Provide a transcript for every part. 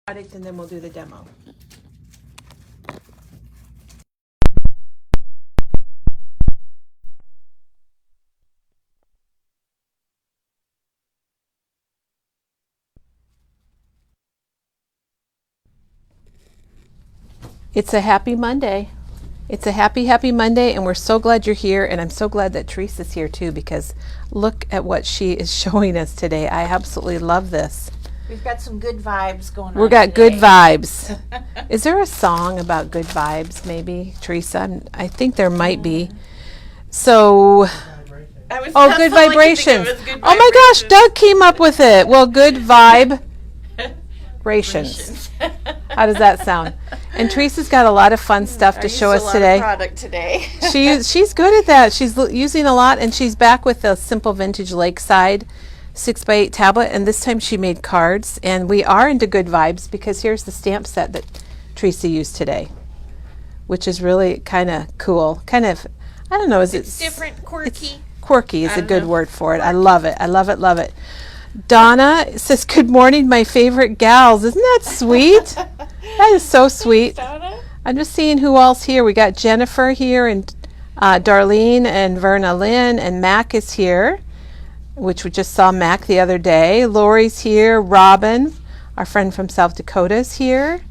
product and then we'll do the demo. It's a happy Monday. It's a happy Monday, and we're so glad you're here, and I'm so glad that Teresa's here too, because look at what she is showing us today. I absolutely love this. We've got some good vibes going on. We've got today. good vibes. Is there a song about good vibes, maybe, Teresa? I think there might be. So, good vibrations. Oh my gosh, Doug came up with it. Well, good vibe. Rations. How does that sound? And Teresa's got a lot of fun stuff to show us today. Product today. She's good at that. She's using a lot, and she's back with the Simple Vintage Lakeside 6x8 tablet, and this time she made cards, and we are into good vibes because here's the stamp set that Teresa used today, which is really kind of cool. Kind of, I don't know, It's different, quirky. Quirky is a good word for it. I love it. I love it, love it. Donna says, "Good morning, my favorite gals." Isn't that sweet? That is so sweet. Donna? I'm just seeing who else here. We got Jennifer here, and Darlene, and Verna Lynn, and Mac is here, which we just saw Mac the other day. Lori's here. Robin, our friend from South Dakota, is here.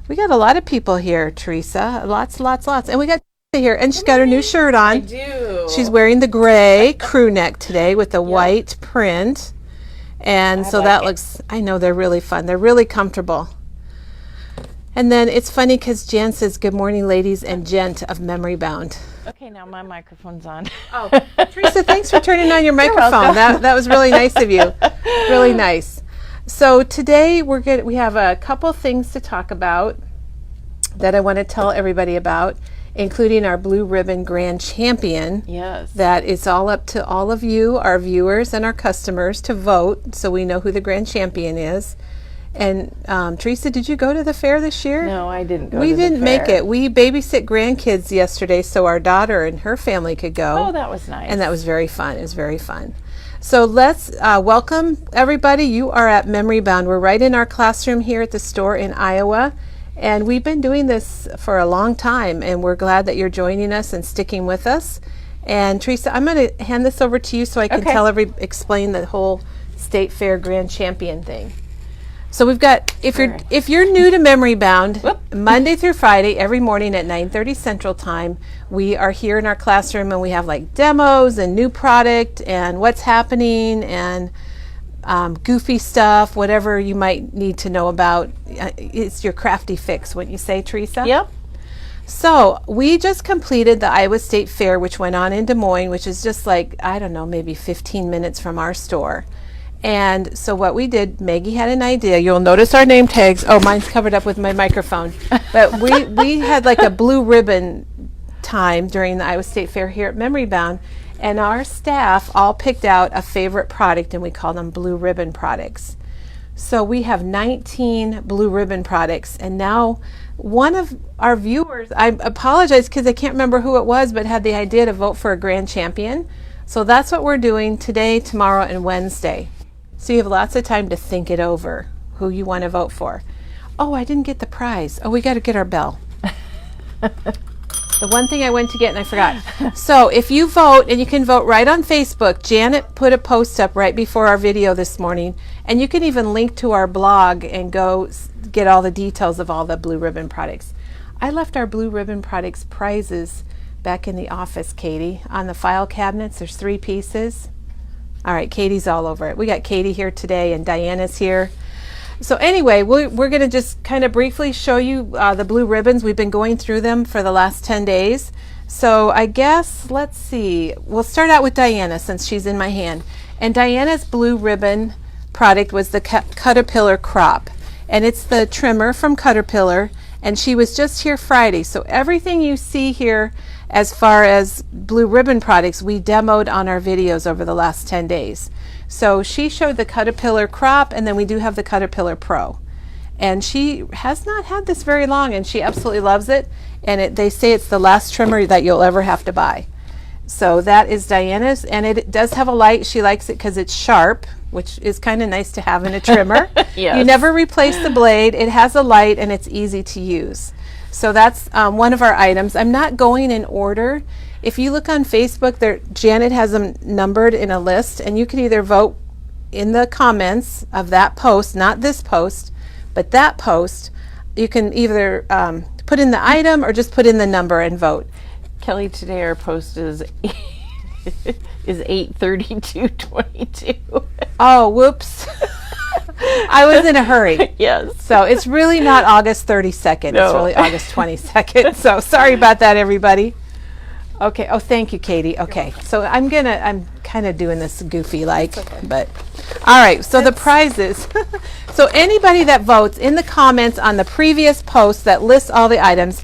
We got a lot of people here, Teresa. Lots. And we got Teresa here, and she's got her new shirt on. I do. She's wearing the gray crew neck today with the white print. And so that looks, I know they're really fun. They're really comfortable. And then it's funny because Jan says, "Good morning, ladies and gent of Memory Bound." Okay, now my microphone's on. Oh, Teresa, thanks for turning on your microphone. That was really nice of you. Really nice. So today we have a couple things to talk about that I want to tell everybody about, including our Blue Ribbon Grand Champion. Yes. That it's all up to all of you, our viewers and our customers, to vote so we know who the Grand Champion is. And Teresa, did you go to the fair this year? No, I didn't go. We to didn't the fair. make it. We babysit grandkids yesterday so our daughter and her family could go. Oh, that was nice. And that was very fun. It was very fun. So let's welcome everybody. You are at Memory Bound. We're right in our classroom here at the store in Iowa. And we've been doing this for a long time, and we're glad that you're joining us and sticking with us. And Teresa, I'm going to hand this over to you so I can explain the whole State Fair Grand Champion thing. So we've got, if you're new to Memory Bound, Monday through Friday, every morning at 9:30 Central Time, we are here in our classroom, and we have like demos and new product and what's happening and goofy stuff, whatever you might need to know about. It's your crafty fix, wouldn't you say, Teresa? Yep. So we just completed the Iowa State Fair, which went on in Des Moines, which is just like, I don't know, maybe 15 minutes from our store. And so what we did, Maggie had an idea. You'll notice our name tags. Oh, mine's covered up with my microphone. But we had like a blue ribbon time during the Iowa State Fair here at Memory Bound. And our staff all picked out a favorite product, and we call them blue ribbon products. So we have 19 blue ribbon products. And now one of our viewers, I apologize because I can't remember who it was, but had the idea to vote for a grand champion. So that's what we're doing today, tomorrow, and Wednesday. So you have lots of time to think it over, who you want to vote for. Oh, I didn't get the prize. Oh, we got to get our bell. The one thing I went to get and I forgot. So if you vote, and you can vote right on Facebook, Janet put a post up right before our video this morning, and you can even link to our blog and go get all the details of all the blue ribbon products. I left our blue ribbon products prizes back in the office, Katie, on the file cabinets. There's 3 pieces. All right, Katie's all over it. We got Katie here today, and Diana's here. So anyway, we're going to just kind of briefly show you the blue ribbons. We've been going through them for the last 10 days. So I guess, let's see. We'll start out with Diana since she's in my hand. And Diana's blue ribbon product was the Caterpillar Crop. And it's the trimmer from Caterpillar. And she was just here Friday. So everything you see here as far as blue ribbon products, we demoed on our videos over the last 10 days. So she showed the Caterpillar Crop, and then we do have the Caterpillar Pro. And she has not had this very long, and she absolutely loves it. And they say it's the last trimmer that you'll ever have to buy. So that is Diana's, and it does have a light. She likes it because it's sharp. which is kind of nice to have in a trimmer. Yes. You never replace the blade. It has a light and it's easy to use. So that's one of our items. I'm not going in order. If you look on Facebook, Janet has them numbered in a list, and you can either vote in the comments of that post, not this post, but that post. You can either put in the item or just put in the number and vote. Kelly, today our post is 8:32:22. Oh, whoops. I was in a hurry. Yes. So it's really not August 32nd. No. It's really August 22nd. So sorry about that, everybody. Okay. Oh, thank you, Katie. Okay. So I'm kind of doing this goofy like, but all right. So the prizes. So anybody that votes in the comments on the previous post that lists all the items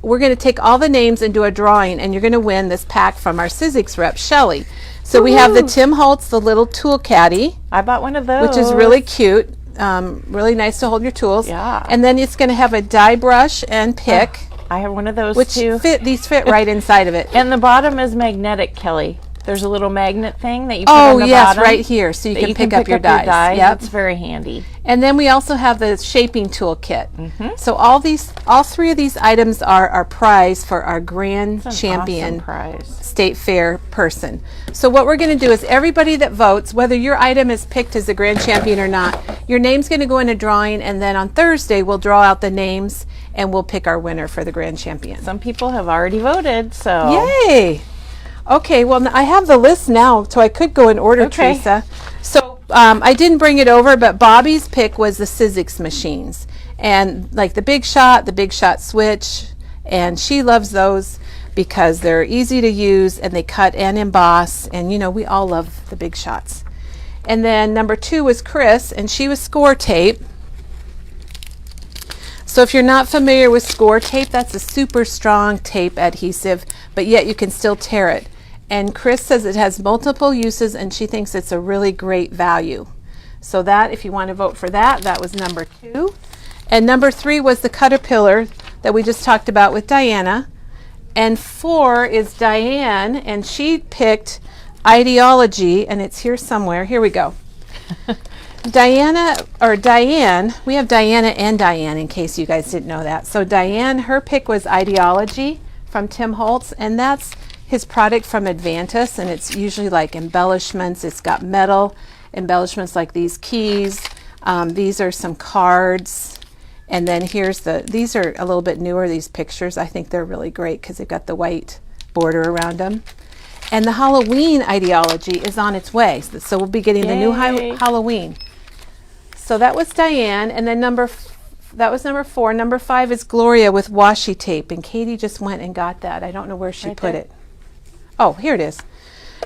we're gonna take all the names and do a drawing, and you're gonna win this pack from our Sizzix rep, Shelly. So we have the Tim Holtz, the little tool caddy, I bought one of those. which is really cute. Really nice to hold your tools. Yeah. And then it's gonna have a die brush and pick, I have one of those which too. these fit right inside of it. And the bottom is magnetic, Kelly. There's a little magnet thing that you put Oh on the yes, bottom. right here, so you that can pick up your dies. Yep. It's very handy. And then we also have the shaping tool kit. So all three of these items are our prize for our grand champion Awesome prize. state fair person. So what we're going to do is everybody that votes, whether your item is picked as a grand champion or not, your name's going to go in a drawing, and then on Thursday we'll draw out the names and we'll pick our winner for the grand champion. Some people have already voted, so Yay! Okay, well, I have the list now, so I could go in order, Okay. Teresa. So I didn't bring it over, but Bobby's pick was the Sizzix machines, and like the Big Shot switch, and she loves those because they're easy to use and they cut and emboss, and we all love the Big Shots. And then number 2 was Chris, and she was Score Tape. So if you're not familiar with Score Tape, that's a super strong tape adhesive, but yet you can still tear it. And Chris says it has multiple uses, and she thinks it's a really great value. So that, if you want to vote for that, that was number 2. And number 3 was the Caterpillar that we just talked about with Diana. And 4 is Diane, and she picked Ideology, and it's here somewhere. Here we go. Diane, we have Diana and Diane in case you guys didn't know that. So Diane, her pick was Ideology from Tim Holtz, and that's his product from Advantis, and it's usually like embellishments. It's got metal embellishments like these keys. These are some cards, and then these are a little bit newer, these pictures. I think they're really great because they've got the white border around them. And the Halloween Ideology is on its way, so we'll be getting the new Halloween. So that was Diane, and then that was number 4. Number 5 is Gloria with washi tape, and Katie just went and got that. I don't know where she put it. Oh, here it is.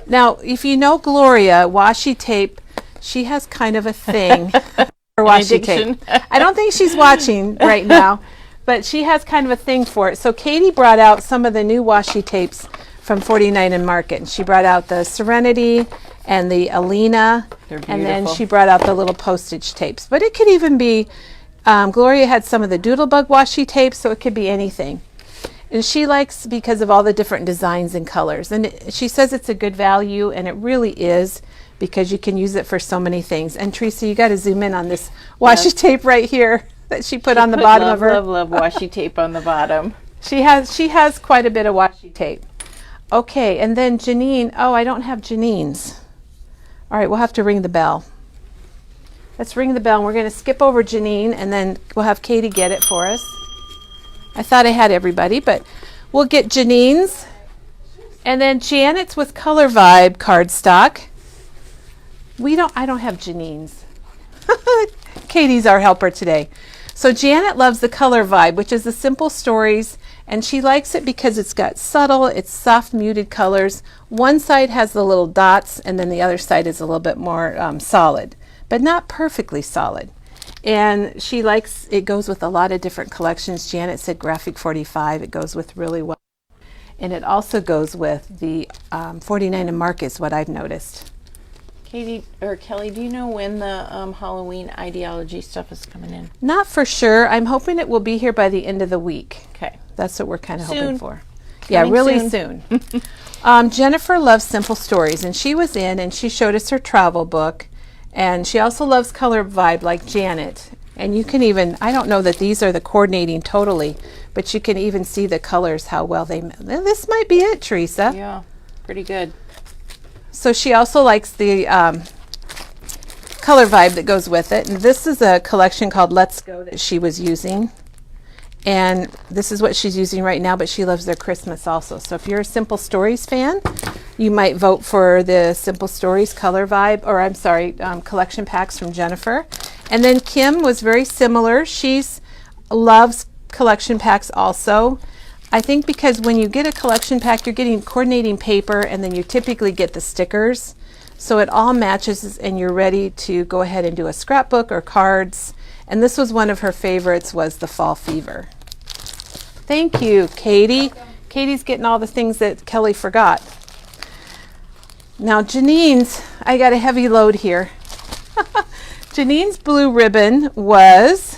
Now, if you know Gloria, washi tape, she has kind of a thing for washi tape. I don't think she's watching right now, but she has kind of a thing for it. So Katie brought out some of the new washi tapes from 49 and Market. And she brought out the Serenity and the Alina, and then she brought out the little postage tapes. But it could even be, Gloria had some of the Doodlebug washi tapes, so it could be anything. And she likes because of all the different designs and colors. And she says it's a good value, and it really is because you can use it for so many things. And Teresa, you got to zoom in on this washi tape right here that she put on the bottom of her. Love washi tape on the bottom. She has quite a bit of washi tape. Okay, and then Janine. Oh, I don't have Janine's. All right, we'll have to ring the bell. Let's ring the bell, and we're going to skip over Janine, and then we'll have Katie get it for us. I thought I had everybody, but we'll get Janine's. And then Janet's with Color Vibe cardstock. I don't have Janine's. Katie's our helper today. So Janet loves the Color Vibe, which is the simple stories, and she likes it because it's got it's soft muted colors. One side has the little dots, and then the other side is a little bit more solid, but not perfectly solid. And she likes, it goes with a lot of different collections. Janet said Graphic 45, it goes with really well. And it also goes with the 49 and Mark is what I've noticed. Katie or Kelly, do you know when the Halloween Ideology stuff is coming in? Not for sure. I'm hoping it will be here by the end of the week. Okay. That's what we're kind of hoping for. Yeah, Coming really soon. Jennifer loves simple stories, and she was in and she showed us her travel book, and she also loves color vibe like Janet. And you can even, I don't know that these are the coordinating totally, but you can even see the colors, how well they, this might be it, Teresa. Yeah, pretty good. So she also likes the color vibe that goes with it. And this is a collection called Let's Go that she was using. And this is what she's using right now, but she loves their Christmas also. So if you're a Simple Stories fan, you might vote for the Simple Stories color vibe, or I'm sorry, collection packs from Jennifer. And then Kim was very similar. She's loves collection packs also. I think because when you get a collection pack, you're getting coordinating paper, and then you typically get the stickers. So it all matches, and you're ready to go ahead and do a scrapbook or cards. And this was one of her favorites, was the Fall Fever. Thank you, Katie. Katie's getting all the things that Kelly forgot. Now Janine's, I got a heavy load here. Janine's blue ribbon was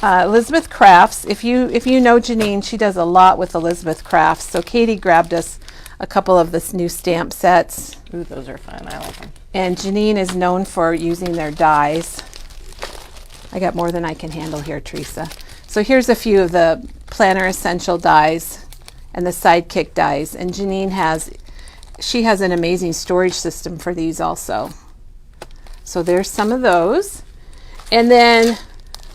Elizabeth Crafts. If you know Janine, she does a lot with Elizabeth Crafts. So Katie grabbed us a couple of this new stamp sets. Ooh, those are fun. I like them. And Janine is known for using their dies. I got more than I can handle here, Teresa. So here's a few of the Planner Essential dies and the Sidekick dies. And Janine has an amazing storage system for these also. So there's some of those. And then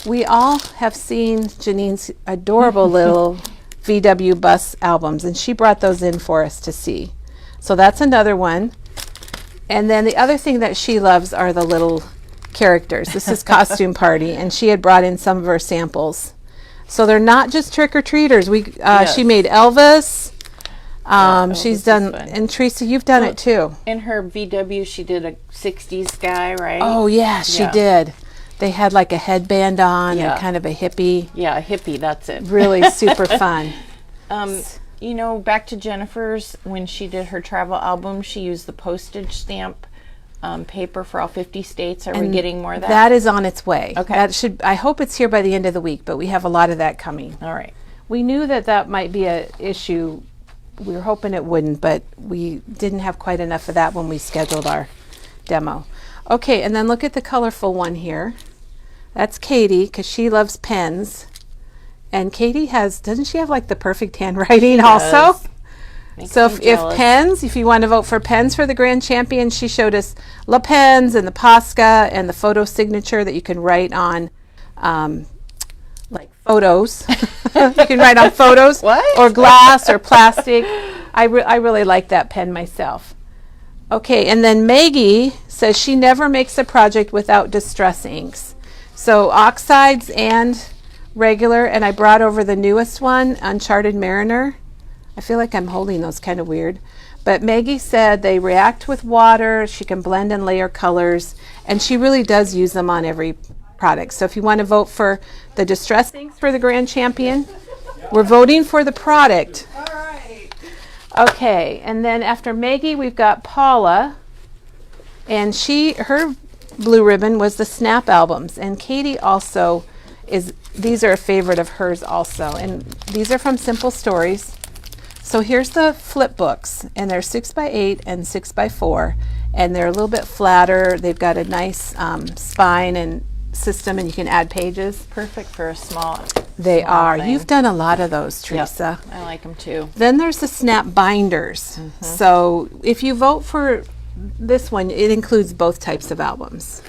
we all have seen Janine's adorable little VW bus albums, and she brought those in for us to see. So that's another one. And then the other thing that she loves are the little characters. This is Costume Party, and she had brought in some of her samples. So they're not just trick-or-treaters. Yes. She made Elvis. Elvis She's done, is fun. and Teresa, you've done it too. In her VW, she did a 60s guy, right? Oh yeah, she did. They had like a headband on and kind of a hippie. Yeah, a hippie, that's it. Really super fun. You know, back to Jennifer's, when she did her travel album, she used the postage stamp paper for all 50 states. Are we getting more of that? That is on its way. Okay. I hope it's here by the end of the week, but we have a lot of that coming. All right. We knew that might be an issue. We were hoping it wouldn't, but we didn't have quite enough of that when we scheduled our demo. Okay, and then look at the colorful one here. That's Katie, because she loves pens. And Katie doesn't she have like the perfect handwriting also? So if you want to vote for pens for the Grand Champion, she showed us La Pens and the Posca and the photo signature that you can write on like photos. You can write on photos or glass or plastic. I really like that pen myself. Okay, and then Maggie says she never makes a project without distress inks. So oxides and regular, and I brought over the newest one, Uncharted Mariner. I feel like I'm holding those kind of weird. But Maggie said they react with water, she can blend and layer colors, and she really does use them on every product. So if you want to vote for the distress inks for the Grand Champion, we're voting for the product. All right. Okay, and then after Maggie, we've got Paula, and her blue ribbon was the Snap albums, and Katie also these are a favorite of hers also, and these are from Simple Stories. So here's the flip books, and they're 6x8 and 6x4, and they're a little bit flatter. They've got a nice spine and system, and you can add pages. Perfect for a small. They are. Thing. You've done a lot of those, Teresa. Yep, I like them too. Then there's the Snap binders. So if you vote for this one, it includes both types of albums.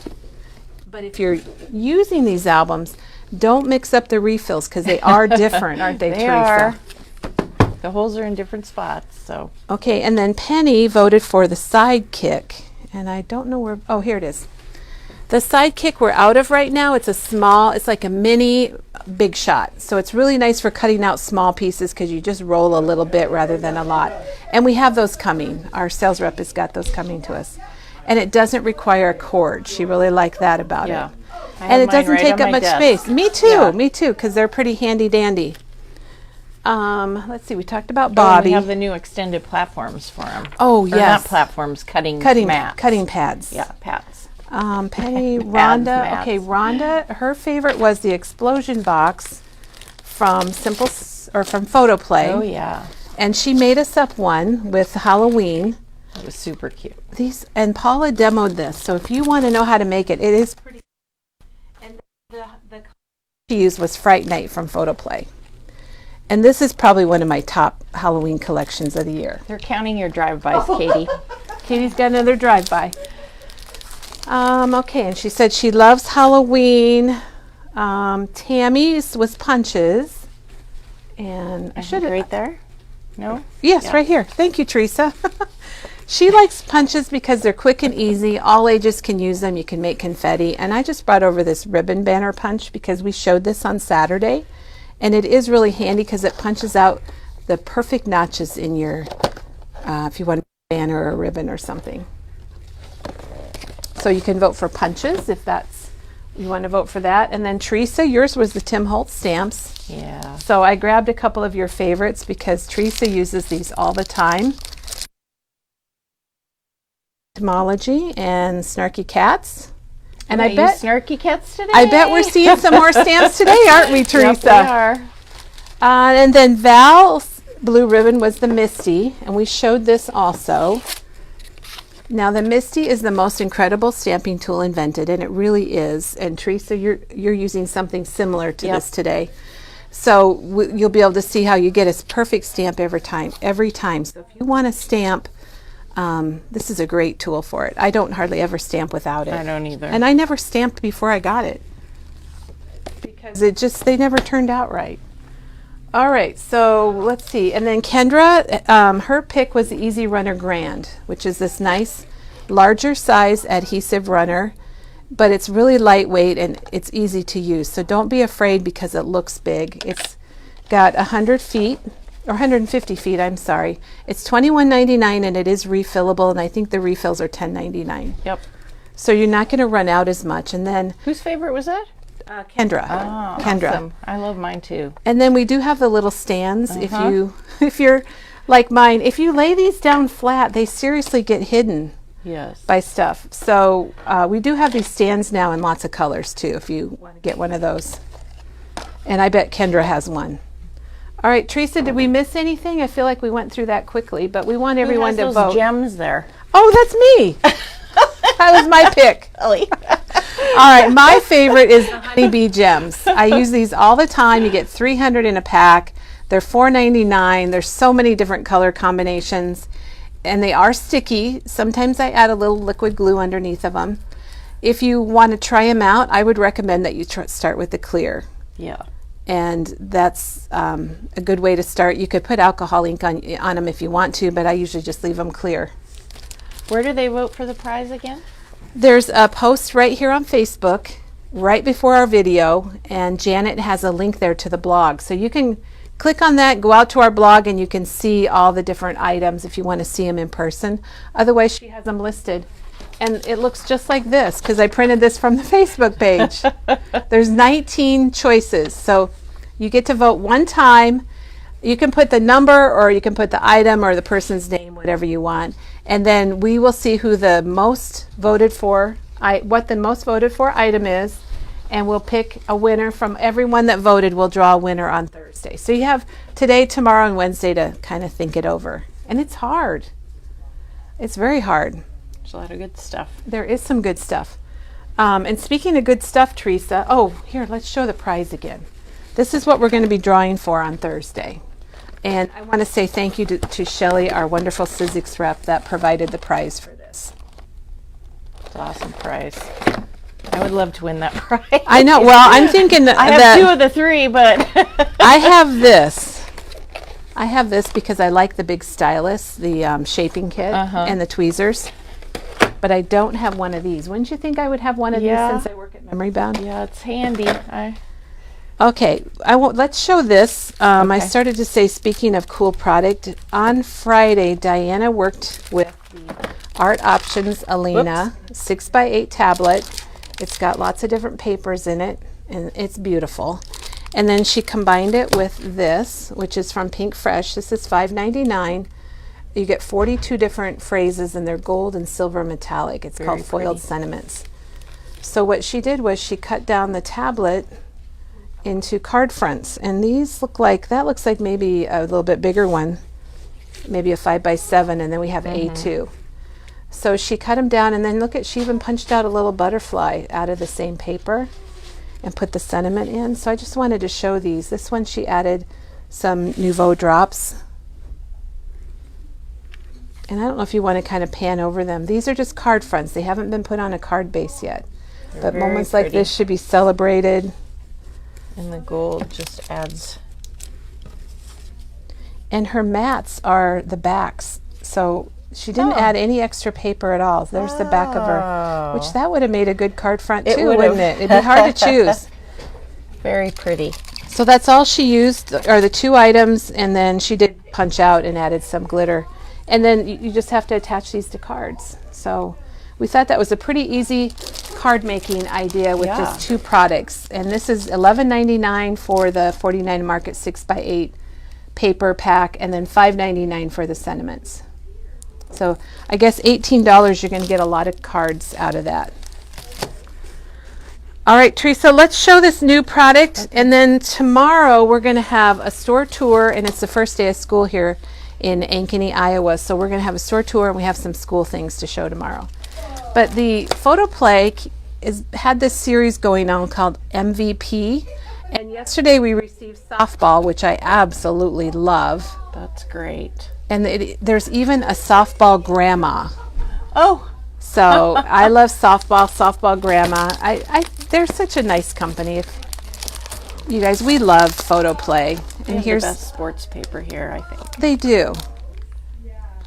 But if you're using these albums, don't mix up the refills because they are different, aren't they, They Teresa? are. The holes are in different spots, so. Okay, and then Penny voted for the Sidekick, and I don't know where. Oh, here it is. The Sidekick we're out of right now. It's like a mini Big Shot, so it's really nice for cutting out small pieces because you just roll a little bit rather than a lot. And we have those coming. Our sales rep has got those coming to us, and it doesn't require a cord. She really liked that about it. And it doesn't take up much space. Me too, because they're pretty handy dandy. Let's see, we talked about Bobby. We have the new extended platforms for them. Oh, or yes. Not platforms, cutting mats. Cutting pads. Yeah, pads. Penny, Pads, Rhonda. mats. Okay, Rhonda, her favorite was the Explosion box from from Photo Play. Oh yeah. And she made us up one with Halloween. It was super cute. And Paula demoed this, so if you want to know how to make it, it is pretty. And the color she used was Fright Night from Photo Play. And this is probably one of my top Halloween collections of the year. They're counting your drive-bys, Katie. Katie's got another drive-by. Okay, and she said she loves Halloween. Tammy's was punches. And I should right there. No? Yes, Yeah. right here. Thank you, Teresa. She likes punches because they're quick and easy. All ages can use them. You can make confetti. And I just brought over this ribbon banner punch because we showed this on Saturday. And it is really handy because it punches out the perfect notches in your, if you want a banner or a ribbon or something. So you can vote for punches if that's, you want to vote for that. And then Teresa, yours was the Tim Holtz stamps. Yeah. So I grabbed a couple of your favorites because Teresa uses these all the time. Etymology and Snarky Cats. And I bet Snarky Cats today. I bet we're seeing some more stamps today, aren't we, Teresa? Yep, we are. And then Val's blue ribbon was the Misty, and we showed this also. Now the Misty is the most incredible stamping tool invented, and it really is. And Teresa, you're using something similar to this today. So you'll be able to see how you get a perfect stamp every time. So if you want to stamp, this is a great tool for it. I don't hardly ever stamp without it. I don't either. And I never stamped before I got it because they never turned out right. All right, so let's see. And then Kendra, her pick was the Easy Runner Grand, which is this nice larger size adhesive runner, but it's really lightweight and it's easy to use. So don't be afraid because it looks big. It's got 100 feet. Or 150 feet, I'm sorry. It's $21.99 and it is refillable, and I think the refills are $10.99. Yep. So you're not going to run out as much. And then Whose favorite was that? Kendra. Oh, Kendra. Awesome. I love mine too. And then we do have the little stands. If you're like mine, if you lay these down flat, they seriously get hidden. Yes. By stuff. So we do have these stands now in lots of colors too, if you want to get one of those. And I bet Kendra has one. All right, Teresa, did we miss anything? I feel like we went through that quickly, but we want everyone to vote. Gems there. Oh, that's me. That was my pick. Ellie. All right, my favorite is the Honeybee Gems. I use these all the time. You get 300 in a pack. They're $4.99. There's so many different color combinations, and they are sticky. Sometimes I add a little liquid glue underneath of them. If you want to try them out, I would recommend that you start with the clear. Yeah. And that's a good way to start. You could put alcohol ink on them if you want to, but I usually just leave them clear. Where do they vote for the prize again? There's a post right here on Facebook, right before our video, and Janet has a link there to the blog. So you can click on that, go out to our blog, and you can see all the different items if you want to see them in person. Otherwise, she has them listed. And it looks just like this because I printed this from the Facebook page. There's 19 choices. So you get to vote one time. You can put the number or you can put the item or the person's name, whatever you want. And then we will see who the most voted for, what the most voted for item is. And we'll pick a winner from everyone that voted. We'll draw a winner on Thursday. So you have today, tomorrow, and Wednesday to kind of think it over. And it's hard. It's very hard. There's a lot of good stuff. There is some good stuff. And speaking of good stuff, Teresa, here, let's show the prize again. This is what we're going to be drawing for on Thursday. And I want to say thank you to Shelley, our wonderful Sizzix rep, that provided the prize for this. It's an awesome prize. I would love to win that prize. I know. Well, I'm thinking that I have 2 of the 3, but I have this. I have this because I like the big stylus, the shaping kit, and the tweezers. But I don't have one of these. Wouldn't you think I would have one of these since I work at Memory Bound? Yeah, it's handy. Okay, let's show this. I started to say, speaking of cool product, on Friday, Diana worked with the Art Options Alina 6x8 tablet. It's got lots of different papers in it, and it's beautiful. And then she combined it with this, which is from Pink Fresh. This is $5.99. You get 42 different phrases, and they're gold and silver metallic. It's called Foiled Sentiments. So what she did was she cut down the tablet into card fronts. And these look like, that looks like maybe a little bit bigger one, maybe a 5x7, and then we have A2. So she cut them down, and then look at, she even punched out a little butterfly out of the same paper and put the sentiment in. So I just wanted to show these. This one she added some Nouveau drops. And I don't know if you want to kind of pan over them. These are just card fronts. They haven't been put on a card base yet. But moments like this should be celebrated. And the gold just adds. And her mats are the backs. So she didn't add any extra paper at all. There's the back of her, which that would have made a good card front too, wouldn't it? It'd be hard to choose. Very pretty. So that's all she used, are the 2 items, and then she did punch out and added some glitter. And then you just have to attach these to cards. So we thought that was a pretty easy card making idea with just 2 products. And this is $11.99 for the 49 Market 6x8 paper pack, and then $5.99 for the sentiments. So I guess $18, you're going to get a lot of cards out of that. All right, Teresa, let's show this new product. And then tomorrow we're going to have a store tour, and it's the first day of school here in Ankeny, Iowa. So we're going to have a store tour, and we have some school things to show tomorrow. But the Photoplay had this series going on called MVP. And yesterday we received softball, which I absolutely love. That's great. And there's even a softball grandma. Oh. So I love softball grandma. They're such a nice company. You guys, we love Photoplay. And here's the best sports paper here, I think. They do.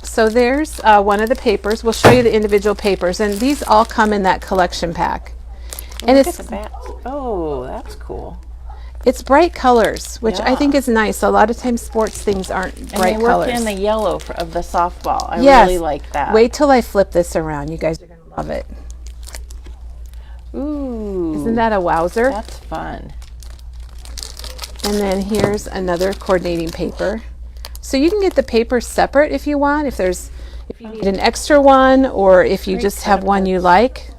So there's one of the papers. We'll show you the individual papers, and these all come in that collection pack. And look at the bats. Oh, that's cool. It's bright colors, which I think is nice. A lot of times sports things aren't bright and they colors. work in the yellow of the softball. I really like that. Wait till I flip this around. You guys are going to love it. Ooh. Isn't that a wowzer? That's fun. And then here's another coordinating paper. So you can get the papers separate if you want, if you need an extra one, or if you just have one you like.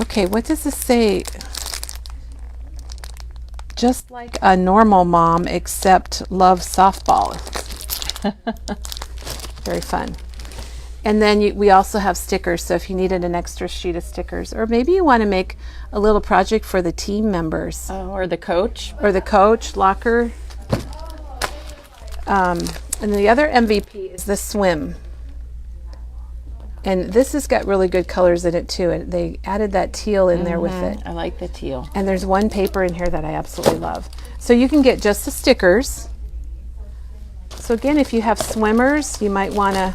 Okay, what does this say? Just like a normal mom, except love softball. Very fun. And then we also have stickers, so if you needed an extra sheet of stickers, or maybe you want to make a little project for the team members. Or the coach. Or the coach, locker. And the other MVP is the swim. And this has got really good colors in it too, and they added that teal in there with it. I like the teal. And there's one paper in here that I absolutely love. So you can get just the stickers. So again, if you have swimmers, you might want to...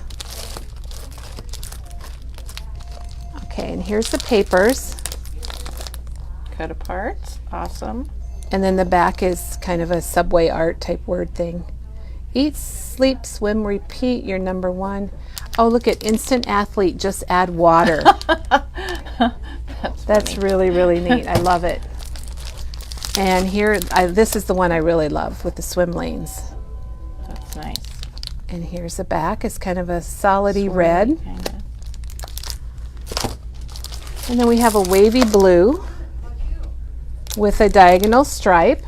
Okay, and here's the papers. Cut apart. Awesome. And then the back is kind of a Subway art type word thing. Eat, sleep, swim, repeat, you're number 1. Oh, look at Instant Athlete, just add water. That's really, really neat. I love it. And here, this is the one I really love with the swim lanes. That's nice. And here's the back. It's kind of a solidy red. Kinda. And then we have a wavy blue with a diagonal stripe.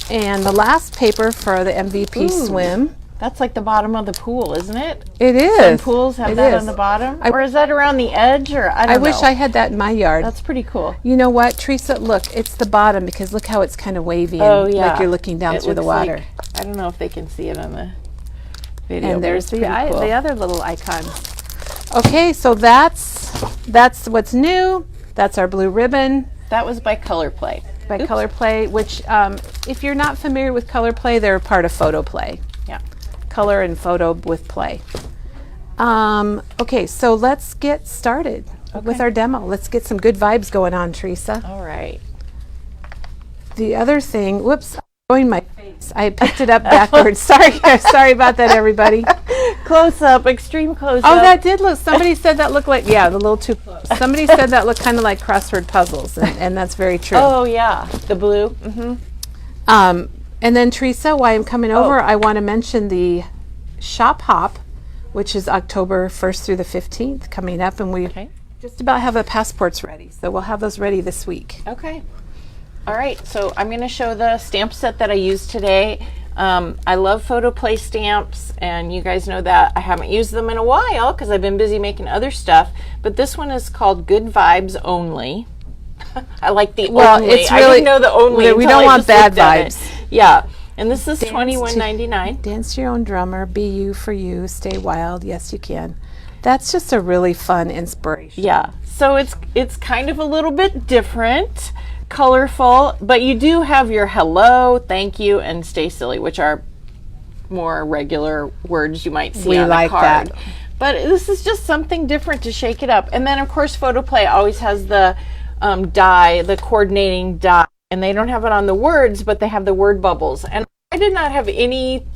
And the last paper for the MVP swim. That's like the bottom of the pool, isn't it? It is. Some pools have that on the bottom. Or is that around the edge? Or I don't know. I wish I had that in my yard. That's pretty cool. You know what, Teresa? Look, it's the bottom, because look how it's kind of wavy. And like you're looking down through the water. Like, I don't know if they can see it on the video. And there's the cool. other little icon. Okay, so that's what's new. That's our blue ribbon. That was by Color Play. By Color Play, which if you're not familiar with Color Play, they're a part of Photoplay. Yeah. Color and photo with play. Okay, so let's get started with our demo. Let's get some good vibes going on, Teresa. All right. The other thing, whoops, I'm showing my face. I picked it up backwards. Sorry about that, everybody. Close up, extreme close up. Oh, that did look, somebody said that looked like, a little too close. Somebody said that looked kind of like crossword puzzles, and that's very true. Oh, yeah, the blue. Mm-hmm. And then, Teresa, while I'm coming over, I want to mention the Shop Hop, which is October 1st through the 15th coming up, and just about have the passports ready. So we'll have those ready this week. Okay. All right. So I'm going to show the stamp set that I used today. I love photoplay stamps, and you guys know that I haven't used them in a while because I've been busy making other stuff. But this one is called Good Vibes Only. I like the only. It's I really, didn't know the only. we until don't I want just bad looked at it. vibes. Yeah. And this is $21.99. Dance to your own drummer. Be you for you. Stay wild. Yes, you can. That's just a really fun inspiration. Yeah. So it's kind of a little bit different, colorful, but you do have your hello, thank you, and stay silly, which are more regular words you might see on a card. That. But this is just something different to shake it up. And then, of course, Photoplay always has the die, the coordinating die. And they don't have it on the words, but they have the word bubbles. And I did not have any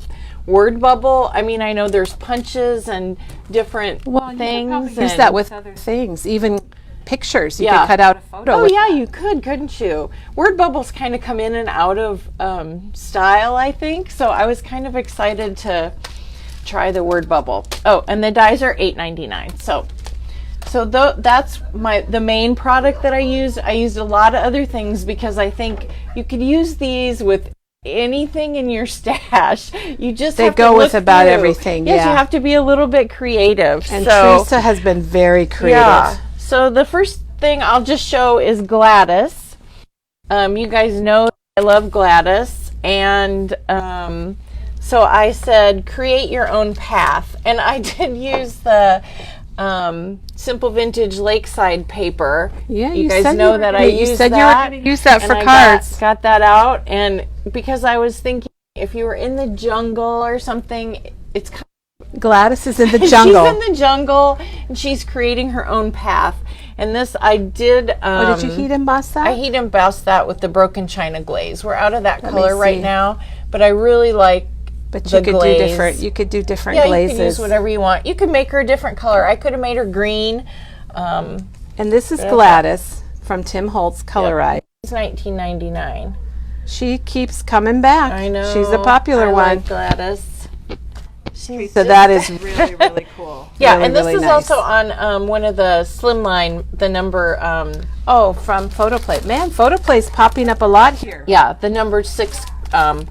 word bubble. I mean, I know there's punches and different things. Use that with other things, even pictures. You Yeah. could cut out a photo. Oh with yeah, that. you could, couldn't you? Word bubbles kind of come in and out of style, I think. So I was kind of excited to try the word bubble. Oh, and the dies are $8.99. So that's the main product that I used. I used a lot of other things because I think you could use these with anything in your stash. You just They have go to with look about through. everything. Yes, Yeah. you have to be a little bit creative. And so, Teresa has been very creative. yeah. So the first thing I'll just show is Gladys. You guys know I love Gladys, and so I said create your own path, and I did use the Simple Vintage Lakeside paper. Yeah, you you guys said know you that were I gonna- you used said that. you were gonna use that and for I cards. got that out, and because I was thinking if you were in the jungle or something, it's kind Gladys is in the jungle. She's in the jungle, and she's creating her own path. And this I did. Did you heat emboss that? I heat embossed that with the broken china glaze. We're out of that Let me color right see. now, but I really like But the you could glaze. do different. You could do different Yeah, glazes. you can use whatever you want. You could make her a different color. I could have made her green. And this is Gladys from Tim Holtz Colorize. It's $19.99. She keeps coming back. I know. She's a popular I one. like Gladys. She's So just- that is really, really cool. Yeah, Really, and this really is nice. also on one of the Slimline, the number. From Photoplay. Man, Photoplay's popping up a lot here. Yeah, the number 6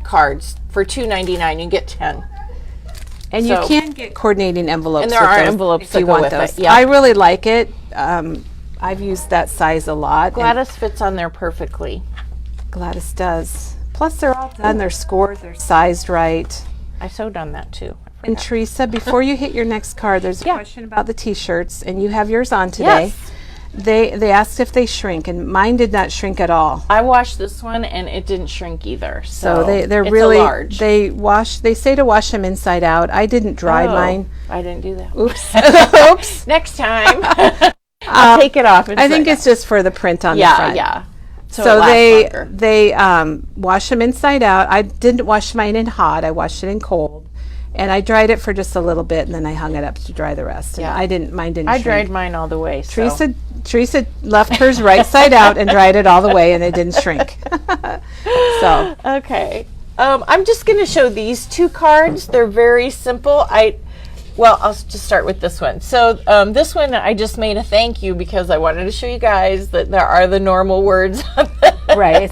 cards for $2.99. You get 10. And So- you can get coordinating envelopes. And there with are those envelopes if that you go want with those. it, yeah. I really like it. I've used that size a lot. and Gladys fits on there perfectly. Gladys does. Plus, they're all done. They're scored. They're sized right. I sewed on that too. And Teresa, before you hit your next card, there's a Yeah. question about the T-shirts, and you have yours on today. Yes. They asked if they shrink, and mine did not shrink at all. I washed this one and it didn't shrink either. So So they're it's really a large. They say to wash them inside out. I didn't dry Oh, mine. I didn't do that. Oops. Oops. Next time, I'll take it off. I think it's just for the print on the yeah, front. yeah. So it lasts longer. they wash them inside out. I didn't wash mine in hot. I washed it in cold, and I dried it for just a little bit, and then I hung it up to dry the rest. And Yeah. mine didn't. I shrink. dried mine all the way. So. Teresa left hers right side out and dried it all the way, and it didn't shrink. So Okay. I'm just going to show these 2 cards. They're very simple. I'll just start with this one. So this one, I just made a thank you because I wanted to show you guys that there are the normal words on the right.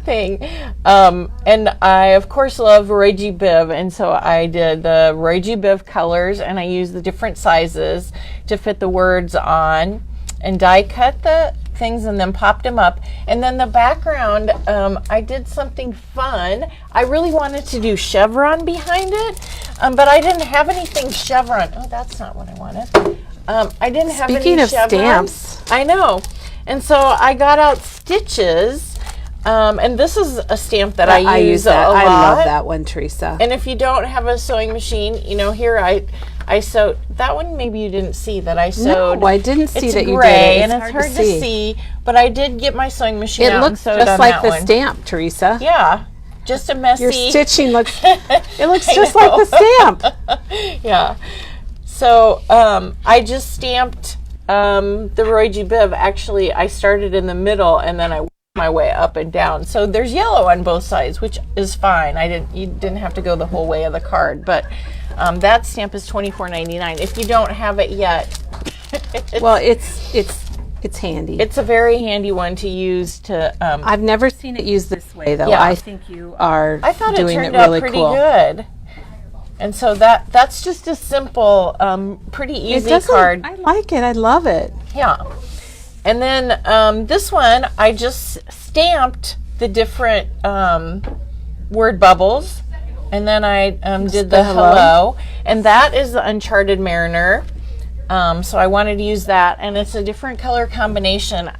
thing. And I, of course, love Roy G. Biv, and so I did the Roy G. Biv colors, and I used the different sizes to fit the words on, and die cut the things and then popped them up. And then the background, I did something fun. I really wanted to do chevron behind it, but I didn't have anything chevron. Oh, that's not what I wanted. I didn't have any Speaking of chevrons. stamps. I know. And so I got out stitches, and this is a stamp that I use that. a lot. I love that one, Teresa. And if you don't have a sewing machine, here I sewed that one. Maybe you didn't see that I sewed. No, I didn't see it's that you gray, did it. and it's hard to see. But I did get my sewing machine It out and looks sewed just on like that the one. stamp, Teresa. Yeah, just a messy. Your stitching looks. It looks I just like the stamp. Yeah. So I just stamped the Roy G. Biv. Actually, I started in the middle and then I worked my way up and down. So there's yellow on both sides, which is fine. You didn't have to go the whole way of the card, but that stamp is $24.99. If you don't have it yet, Well, it's It's handy. It's a very handy one to use to. I've never seen it used this way though. Yeah. I think you are I thought doing it it turned really out pretty cool. good. And so that's just a simple, pretty easy card. I like it. I love it. Yeah. And then this one, I just stamped the different word bubbles. And then I did the hello. And that is the Uncharted Mariner. So I wanted to use that. And it's a different color combination.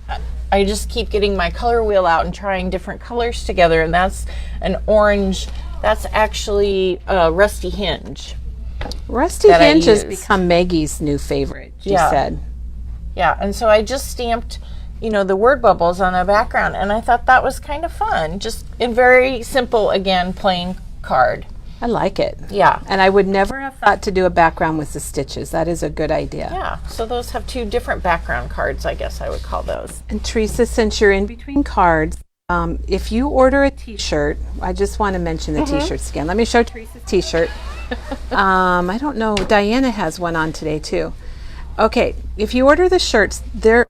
I just keep getting my color wheel out and trying different colors together. And that's an orange. That's actually Rusty Hinge. Rusty Hinge has become Maggie's new favorite, she said. Yeah, and so I just stamped, the word bubbles on a background, and I thought that was kind of fun. Just in very simple, again, plain card. I like it. Yeah. And I would never have thought to do a background with the stitches. That is a good idea. Yeah, so those have two different background cards, I guess I would call those. And Teresa, since you're in between cards, if you order a t-shirt, I just want to mention the t-shirts again. Let me show Teresa's t-shirt. I don't know, Diana has one on today too. Okay, if you order the shirts, they're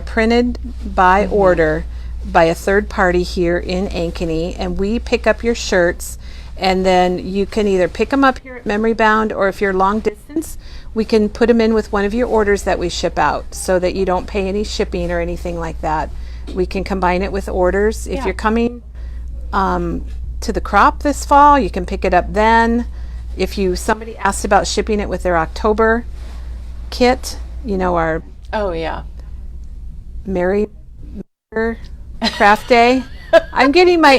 printed by order by a third party here in Ankeny, and we pick up your shirts, and then you can either pick them up here at Memory Bound, or if you're long distance, we can put them in with one of your orders that we ship out so that you don't pay any shipping or anything like that. We can combine it with orders. If you're coming to the crop this fall, you can pick it up then. If somebody asked about shipping it with their October kit, our Merry Craft Day. I'm getting my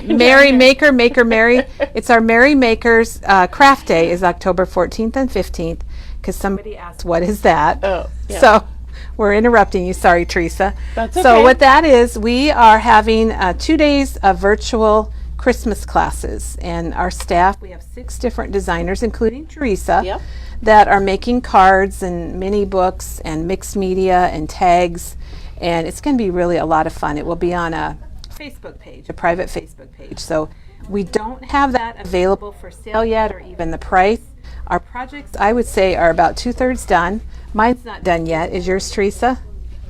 Merry Maker Mary. It's our Merry Makers Craft Day is October 14th and 15th because somebody asked what is that. Oh, yeah. So we're interrupting you. Sorry, Teresa. That's okay. So what that is, we are having 2 days of virtual Christmas classes, and our staff, we have 6 different designers, including Teresa, that are making cards and mini books and mixed media and tags, and it's going to be really a lot of fun. It will be on a Facebook page, a private Facebook page. So we don't have that available for sale yet, or even the price. Our projects, I would say, are about 2/3 done. Mine's not done yet. Is yours, Teresa?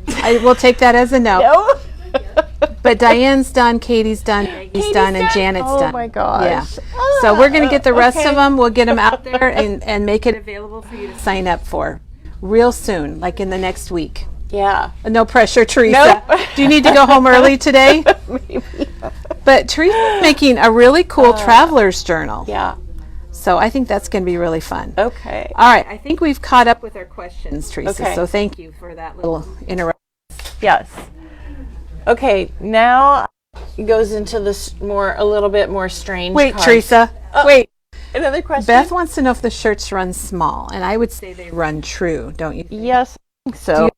I will take that as a no. No. But Diane's done, Katie's done, Maggie's done, and Janet's done. Oh my gosh. Yeah. So we're going to get the rest of them. We'll get them out there and make it available for you to sign up for real soon, like in the next week. Yeah. No pressure, Teresa. Nope. Do you need to go home early today? Maybe. But Teresa's making a really cool traveler's journal. Yeah. So I think that's going to be really fun. Okay. All right. I think we've caught up with our questions, Teresa. Okay. So thank you for that little interruption. Yes. Okay, now it goes into this a little bit more strange. Wait, cards. Teresa. Wait. Another question. Beth wants to know if the shirts run small, and I would say they run true, don't you? Yes, I think so.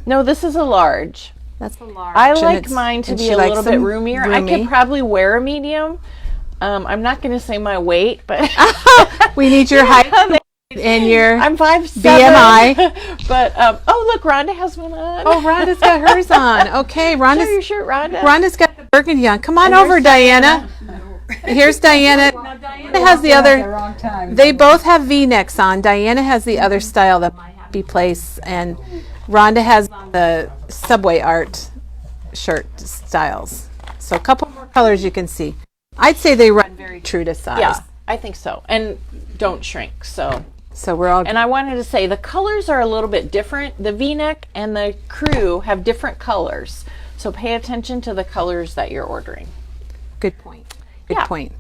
No, this is a large. That's a large. I like mine to be a little bit roomier. I could probably wear a medium. I'm not going to say my weight, but we need your height and your I'm 5'7". BMI. But oh look, Rhonda has one on. Oh, Rhonda's got hers on. Okay, Show your shirt, Rhonda. Rhonda's got the burgundy on. Come on over, Diana. Here's Diana. Now, Diana has the other. They both have V-necks on. Diana has the other style, the My Happy Place, and Rhonda has the Subway Art shirt styles. So a couple more colors you can see. I'd say they run very true to size. Yeah, I think so, and don't shrink. So we're all. And I wanted to say the colors are a little bit different. The V-neck and the crew have different colors, so pay attention to the colors that you're ordering. Good point. Good point.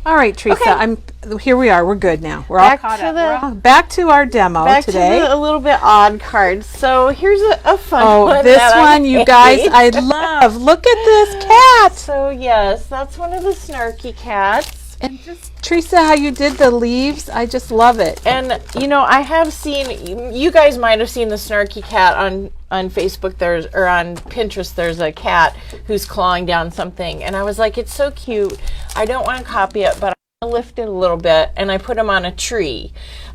All right, Teresa. Okay. Here we are. We're good now. We're all caught up. Back to our demo today. Back to a little bit odd cards. So here's a fun one. Oh, this one, you guys, I love. Look at this cat. So yes, that's one of the snarky cats. And just Teresa, how you did the leaves, I just love it. And I have seen. You guys might have seen the snarky cat on Facebook. Or on Pinterest. There's a cat who's clawing down something, and I was like, it's so cute. I don't want to copy it, but I lift it a little bit, and I put him on a tree.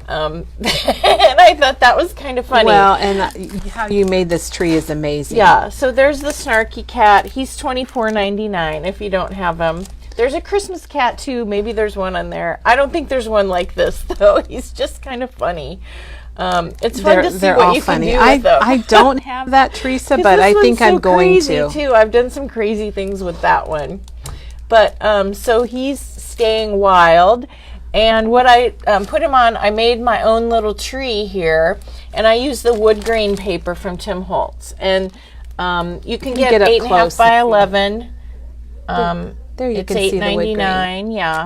And I thought that was kind of funny. Well, and how you made this tree is amazing. Yeah. So there's the snarky cat. He's $24.99 if you don't have him. There's a Christmas cat too. Maybe there's one on there. I don't think there's one like this though. He's just kind of funny. It's fun to see they're what all you funny. can do with them. I don't have that, Teresa, 'Cause but this I one's think I'm so going crazy, to. too. I've done some crazy things with that one. But so he's staying wild. And what I put him on, I made my own little tree here, and I used the wood grain paper from Tim Holtz. And you can get up 8.5 close by and see. 11. There you It's can see the wood grain. $8.99, yeah.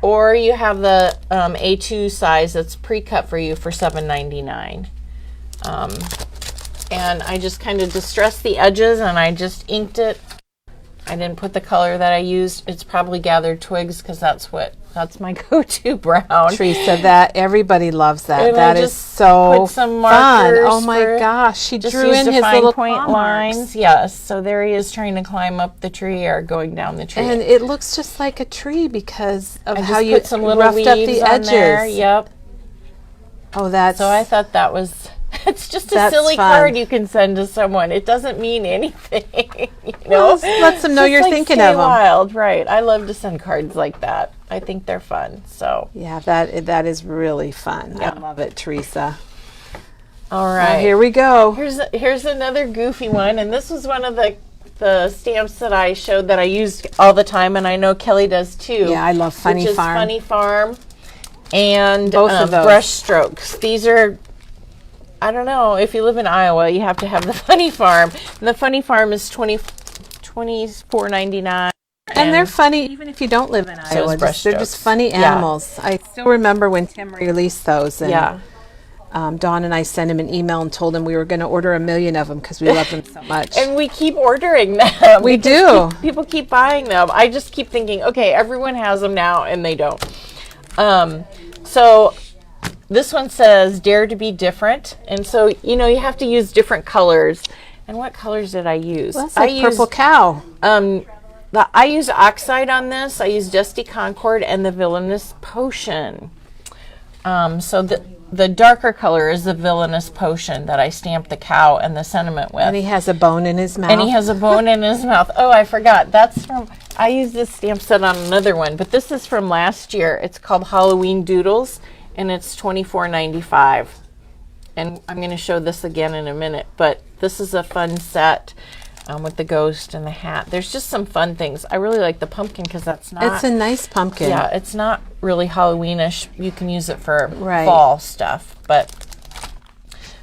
Or you have the A2 size that's pre-cut for you for $7.99. And I just kind of distressed the edges, and I just inked it. I didn't put the color that I used. It's probably gathered twigs because that's my go-to brown. Teresa, that everybody loves that. And that I is just so put some fun. markers Oh my for- gosh, she Just drew used in a his fine little point claw lines. marks. Yes, so there he is trying to climb up the tree or going down the tree. And it looks just like a tree because of I how just you put some little roughed leaves up the on edges. there. Yep. Oh, that's So I thought that was. It's just a That's silly fun. card you can send to someone. It doesn't mean anything. You Well, know? it lets them know Just you're like thinking stay of 'em. wild, right? I love to send cards like that. I think they're fun. So yeah, that is really fun. Yeah. I love it, Teresa. all Well, right. here we go. Here's another goofy one, and this was one of the stamps that I showed that I used all the time, and I know Kelly does too. Yeah, I love Funny which is Farm. Funny Farm and Both of those. brush strokes. These are, I don't know, if you live in Iowa, you have to have the Funny Farm. And the Funny Farm is $24.99. And they're funny even if you don't live in is Iowa. brush They're just strokes. funny Yeah. animals. I still remember when Tim released those. And Yeah. Dawn and I sent him an email and told him we were going to order 1,000,000 of them because we loved them so much. And we keep ordering them. We because do. People keep buying them. I just keep thinking, okay, everyone has them now, and they don't. So this one says, dare to be different. And so, you have to use different colors. And what colors did I use? Well, that's like Purple Cow. I used Oxide on this. I used Dusty Concord and the Villainous Potion. So the darker color is the Villainous Potion that I stamped the cow and the sentiment with. And he has a bone in his mouth. And he has a bone in his mouth. Oh, I forgot. I used this stamp set on another one, but this is from last year. It's called Halloween Doodles, and it's $24.95. And I'm going to show this again in a minute, but this is a fun set with the ghost and the hat. There's just some fun things. I really like the pumpkin because that's not... It's a nice pumpkin. Yeah, it's not really Halloweenish. You can use it for Right. fall stuff, but...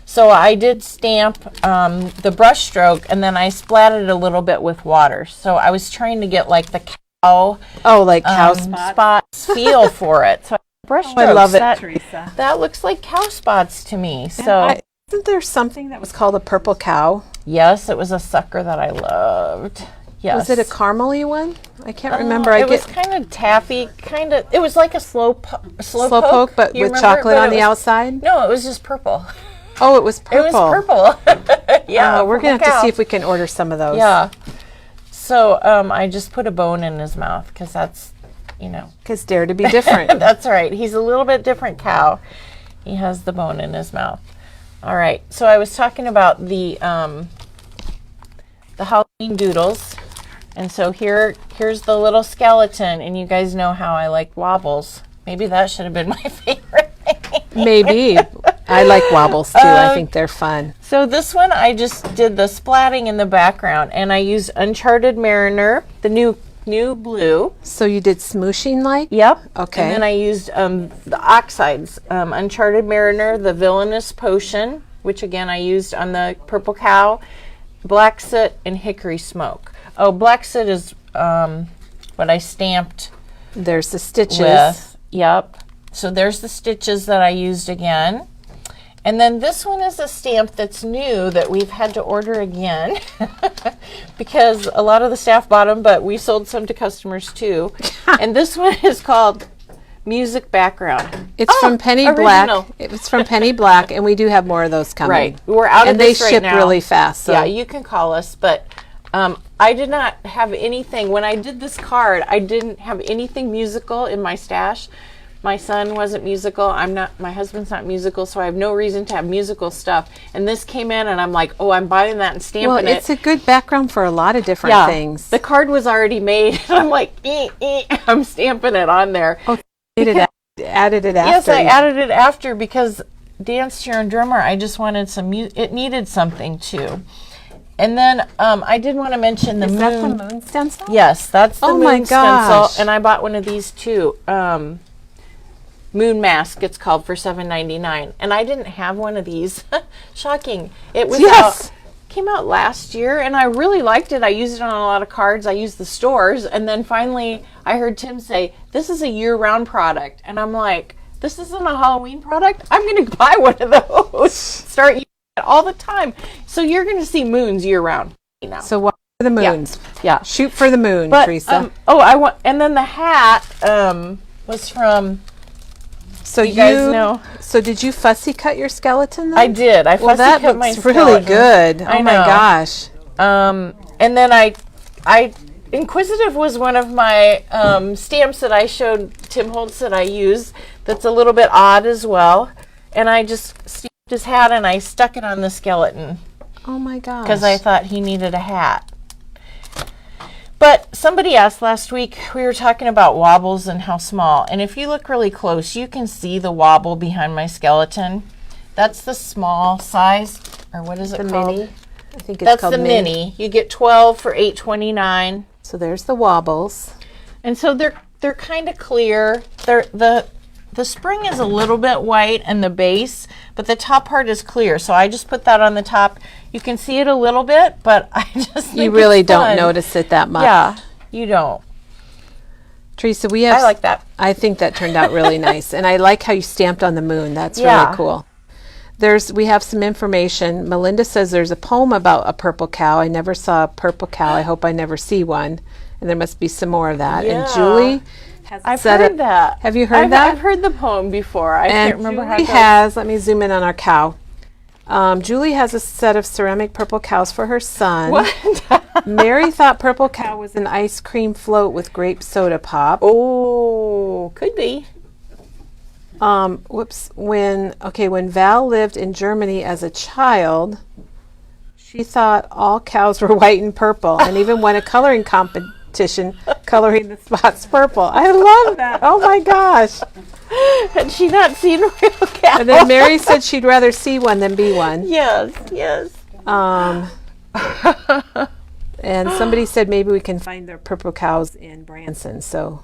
So I did stamp the brush stroke, and then I splatted it a little bit with water. So I was trying to get like the cow Oh, like cow spots. spots feel for it. So brush strokes, I love it, Teresa. that looks like cow spots to me. So Isn't there something that was called a purple cow? yes, it was a sucker that I loved. Yes. Was it a caramely one? I can't remember. It was kind of taffy, it was like a slow Slowpoke, but You with remember it? chocolate But on it the was- outside? No, it was just purple. Oh, it was purple. It was purple. Yeah. We're going to purple have to cow. see if we can order some of those. Yeah. So I just put a bone in his mouth because that's, Because dare to be different. that's right. He's a little bit different cow. He has the bone in his mouth. All right. So I was talking about the Halloween doodles. And so here's the little skeleton, and you guys know how I like wobbles. Maybe that should have been my favorite thing. Maybe. I like wobbles too. I think they're fun. So this one I just did the splatting in the background, and I used Uncharted Mariner, the new blue. So you did smooshing like? Yep. Okay. And then I used the oxides, Uncharted Mariner, the Villainous Potion, which again I used on the purple cow, Black Soot, and Hickory Smoke. Oh, Black Soot is what I stamped There's the stitches. with. Yep. So there's the stitches that I used again. And then this one is a stamp that's new that we've had to order again because a lot of the staff bought them, but we sold some to customers too. And this one is called Music Background. It's from Penny original. Black. It's from Penny Black, and we do have more of those coming. Right. We're out and of they this right ship now. really fast. So Yeah, you can call us, but I did not have anything. When I did this card, I didn't have anything musical in my stash. My son wasn't musical. My husband's not musical, so I have no reason to have musical stuff. And this came in, and I'm like, oh, I'm buying that and stamping it. well, it's a good background for a lot of different things. The card was already made. I'm like, I'm stamping it on there. Oh, added it after. Yes, I added it after because Dance to Your Own Drummer, I just wanted some, it needed something too. And then I did want to mention the moon. Is that the moon stencil? Yes, that's the moon my gosh. stencil. And I bought one of these too. Moon mask, it's called, for $7.99. And I didn't have one of these. Shocking. It was came out last year, and I really liked it. I used it on a lot of cards. I used the stores. And then finally, I heard Tim say, this is a year-round product. And I'm like, this isn't a Halloween product? I'm going to buy one of those. Start using it all the time. So you're going to see moons year-round now. So what are the moons? Yeah. Shoot for the moon, But, Teresa. and then the hat was from... So you guys know. So did you fussy cut your skeleton then? I did. I fussy that cut my looks really skeleton. good. I Oh my know. gosh. And then I Inquisitive was one of my stamps that I showed Tim Holtz that I use. That's a little bit odd as well. And I just stamped his hat and I stuck it on the skeleton Oh my gosh. because I thought he needed a hat. But somebody asked last week, we were talking about wobbles and how small. And if you look really close, you can see the wobble behind my skeleton. That's the small size, or what is it the called? mini. I think it's That's called the mini. You get 12 for $8.29. So there's the wobbles. And so they're kind of clear. The spring is a little bit white and the base, but the top part is clear. So I just put that on the top. You can see it a little bit, but I just think You really it's don't fun. notice it that much. Yeah, you don't. Teresa, we have. I like that. I think that turned out really nice, and I like how you stamped on the moon. That's Yeah. really cool. We have some information. Melinda says there's a poem about a purple cow. I never saw a purple cow. I hope I never see one. And there must be some more of that. Yeah. And Julie has I've set heard up- that. Have you heard that? I've heard the poem before. I And can't remember how Julie it goes. has, let me zoom in on our cow. Julie has a set of ceramic purple cows for her son. What? Mary thought purple cow was an ice cream float with grape soda pop. Oh, could be. When Val lived in Germany as a child, she thought all cows were white and purple, and even won a coloring competition coloring the spots purple. I love that. Oh my gosh. Had she not seen a real cow? And then Mary said she'd rather see one than be one. Yes, yes. And somebody said maybe we can find their purple cows in Branson. So,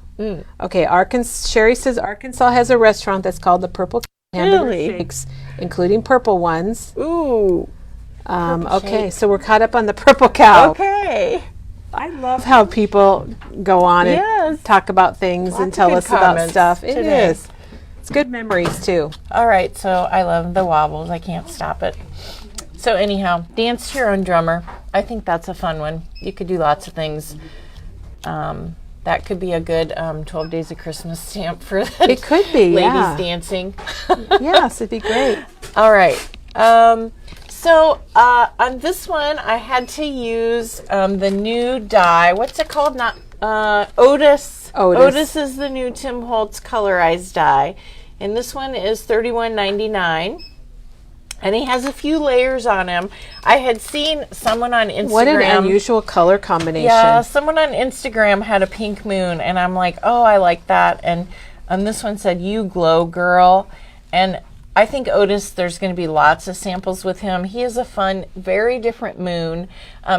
okay, Sherry says Arkansas has a restaurant that's called the Purple Cow Hamburger Really? Shakes, including purple ones. Ooh. Okay, shake. so we're caught up on the purple cow. Okay. I love how people go on Yes. and talk about things Lots and of tell good us about comments stuff. It today. is. It's good memories too. All right, so I love the wobbles. I can't stop it. So anyhow, Dance to Your Own Drummer. I think that's a fun one. You could do lots of things. That could be a good 12 Days of Christmas stamp for the It could be, ladies yeah. dancing. Yes, it'd be great. All right. So on this one, I had to use the new die. What's it called? Not Otis. Otis is the new Tim Holtz colorized die, and this one is $31.99. And he has a few layers on him. I had seen someone on Instagram. What an unusual color combination. Yeah, someone on Instagram had a pink moon, and I'm like, oh, I like that. And this one said, "You glow, girl." And I think Otis, there's going to be lots of samples with him. He is a fun, very different moon.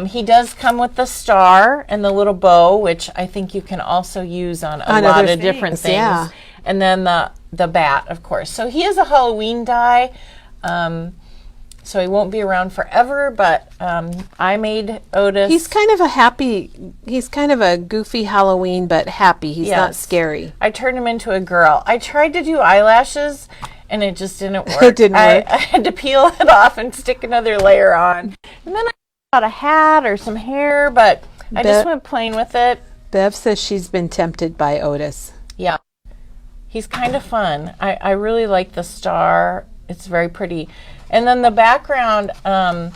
He does come with the star and the little bow, which I think you can also use on a lot other of different things, things. yeah. And then the bat, of course. So he is a Halloween die. So he won't be around forever, but I made Otis. He's kind of a goofy Halloween, but happy. He's not scary. I turned him into a girl. I tried to do eyelashes, and it just didn't work. It didn't work. I had to peel it off and stick another layer on. And then I got a hat or some hair, but I just went plain with it. Bev says she's been tempted by Otis. Yeah. He's kind of fun. I really like the star. It's very pretty. And then the background, I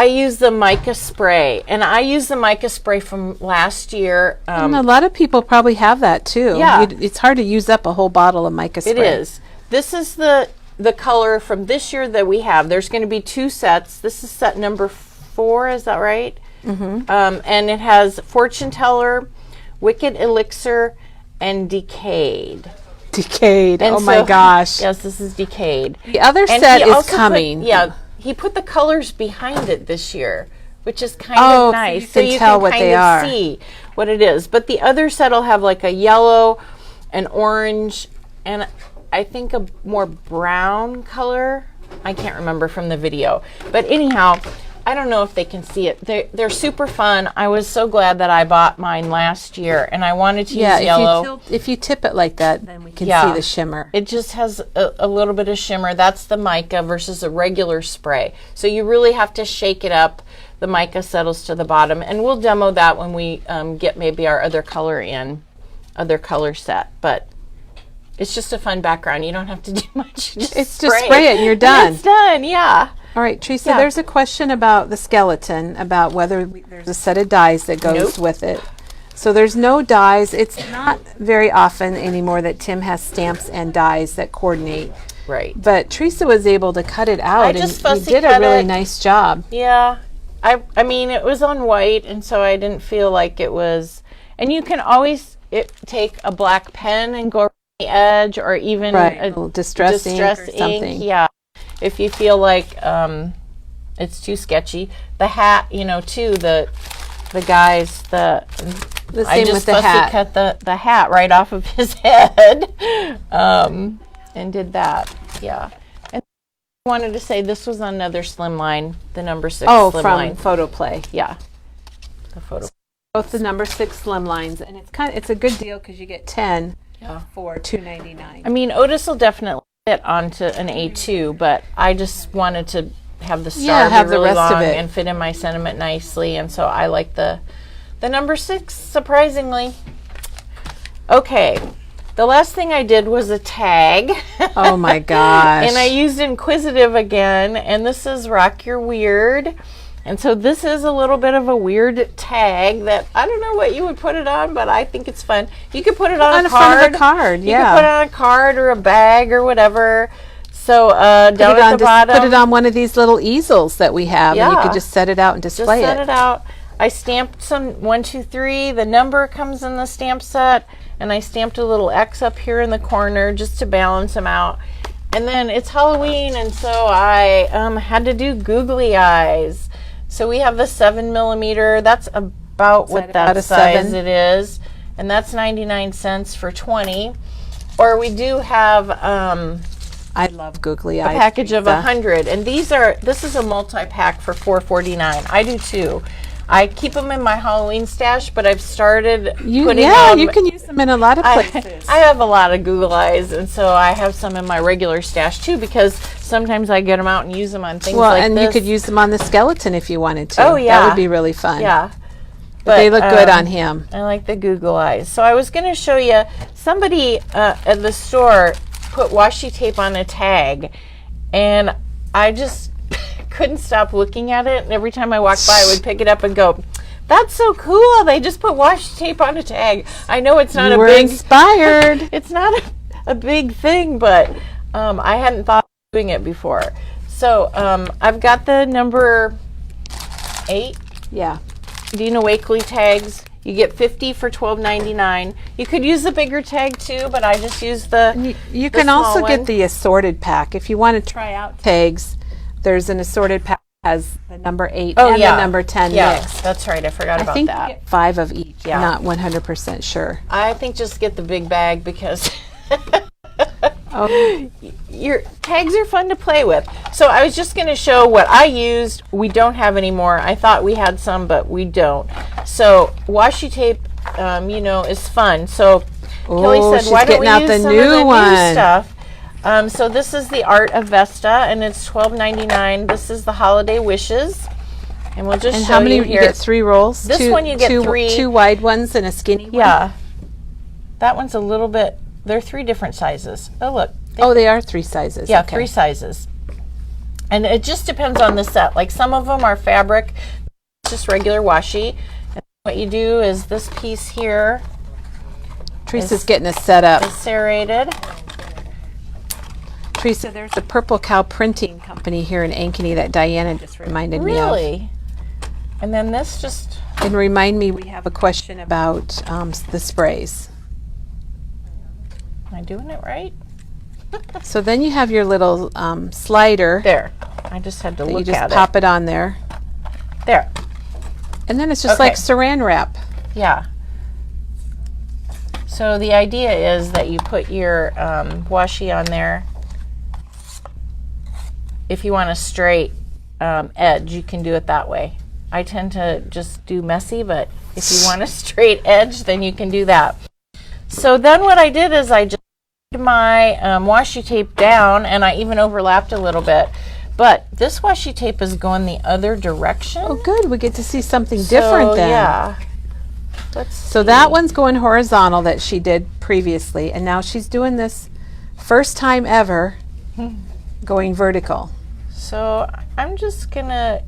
use the mica spray. And I use the mica spray from last year. And a lot of people probably have that too. Yeah. It's hard to use up a whole bottle of mica spray. It is. This is the color from this year that we have. There's going to be 2 sets. This is set number 4, is that right? Mm-hmm. And it has Fortune Teller, Wicked Elixir, and Decayed. Decayed. And Oh my so- gosh. Yes, this is decayed. The other And set he is also coming. he put the colors behind it this year, which is kind Oh, of so nice. you can tell what kind they of are. see what it is. But the other set will have like a yellow, an orange, and I think a more brown color. I can't remember from the video. But anyhow, I don't know if they can see it. They're super fun. I was so glad that I bought mine last year, and I wanted to use yellow. If you tip it like that, then we can Yeah. see the shimmer. It just has a little bit of shimmer. That's the mica versus a regular spray. So you really have to shake it up. The mica settles to the bottom. And we'll demo that when we get maybe our other color set. But it's just a fun background. You don't have to do much. It's just spray it and you're done. And it's done, yeah. All right, Teresa, Yeah. there's a question about the skeleton, about whether there's a set of dies that goes Nope. with it. So there's no dies. It's not very often anymore that Tim has stamps and dies that coordinate. Right. But Teresa was able to cut it out, just and you fussy did a cut really it. nice job. Yeah. I mean, it was on white, and so I didn't feel like it was. And you can always take a black pen and go around the edge, or even Right, a little distress ink or something. ink. Yeah. If you feel like it's too sketchy. The hat, too, the guys, The I same just with the fussy hat. cut the hat right off of his head and did that. Yeah. And I wanted to say this was another slimline, the number 6 Oh, slimline. from Photo Play. Yeah. The photo. Both the number 6 slim lines, and it's a good deal because you get 10 Yeah. for $2.99. I mean, Otis will definitely fit onto an A2, but I just wanted to have the star have be the really rest of long it. and fit in my sentiment nicely, and so I like the number 6, surprisingly. Okay, the last thing I did was a tag. Oh my gosh. And I used Inquisitive again, and this is Rock Your Weird. And so this is a little bit of a weird tag that I don't know what you would put it on, but I think it's fun. You could put it on a the front card. of a card, You yeah. could put it on a card or a bag or whatever. So down at the bottom, Put it on one of these little easels that we have, and you Yeah. could just set it out and just display set it. it out. I stamped some 1, 2, 3. The number comes in the stamp set, and I stamped a little X up here in the corner just to balance them out. And then it's Halloween, and so I had to do googly eyes. So we have the 7mm. That's about what about that a size 7? it is, and that's 99 cents for 20. Or we do have I love googly a eyes. package of Teresa. 100, and this is a multi-pack for $4.49. I do too. I keep them in my Halloween stash, but I've started putting them. You can use them in a lot of places. I have a lot of Google Eyes, and so I have some in my regular stash too, because sometimes I get them out and use them on things well, like and this. you could use them on the skeleton if you wanted to. Oh, yeah. That would be really fun. Yeah. But they look good on him. I like the Google Eyes. So I was going to show you, somebody at the store put washi tape on a tag, and I just couldn't stop looking at it. And every time I walked by, I would pick it up and go, "That's so cool! They just put washi tape on a tag." I know it's not You were inspired. it's not a big thing, but I hadn't thought of doing it before. So I've got the number 8 Yeah. Dina Wakley tags. You get 50 for $12.99. You could use the bigger tag too, but I just used the. You the can also small get one. the assorted pack. If you want to try out tags, there's an assorted pack that has the number 8 and the number 10 Yeah, mixed. that's right. I forgot I about think that. you get 5 of each. Yeah. Not 100% sure. I think just get the big bag because Oh, your tags are fun to play with. So I was just going to show what I used. We don't have any more. I thought we had some, but we don't. So washi tape, is fun. So Kelly said, she's why don't getting we out use the some new of the one. new stuff? So this is the Art of Vesta, and it's $12.99. This is the Holiday Wishes, and we'll just and show how many? you You here. get 3 rolls. This one you get 3. 2 wide ones and a skinny one. Yeah, that one's a little bit. They're 3 different sizes. Oh look. Oh, they are 3 sizes. Yeah, Okay. 3 sizes. And it just depends on the set. Like some of them are fabric, just regular washi. And what you do is this piece here Teresa's getting us set up. is serrated. Teresa, there's a Purple Cow printing company here in Ankeny that Diana just reminded me of. Really? And then this just, And remind me, we have a question about the sprays. Am I doing it right? So then you have your little slider. There. I just had to that look you just at pop it on there. There. And then it's just Okay. like saran wrap. Yeah. So the idea is that you put your washi on there. If you want a straight edge, you can do it that way. I tend to just do messy, but if you want a straight edge, then you can do that. So then what I did is I just put my washi tape down, and I even overlapped a little bit. But this washi tape is going the other direction. Oh, good. We get to see something different then. Yeah. So that one's going horizontal that she did previously, and now she's doing this first time ever going vertical. So I'm just gonna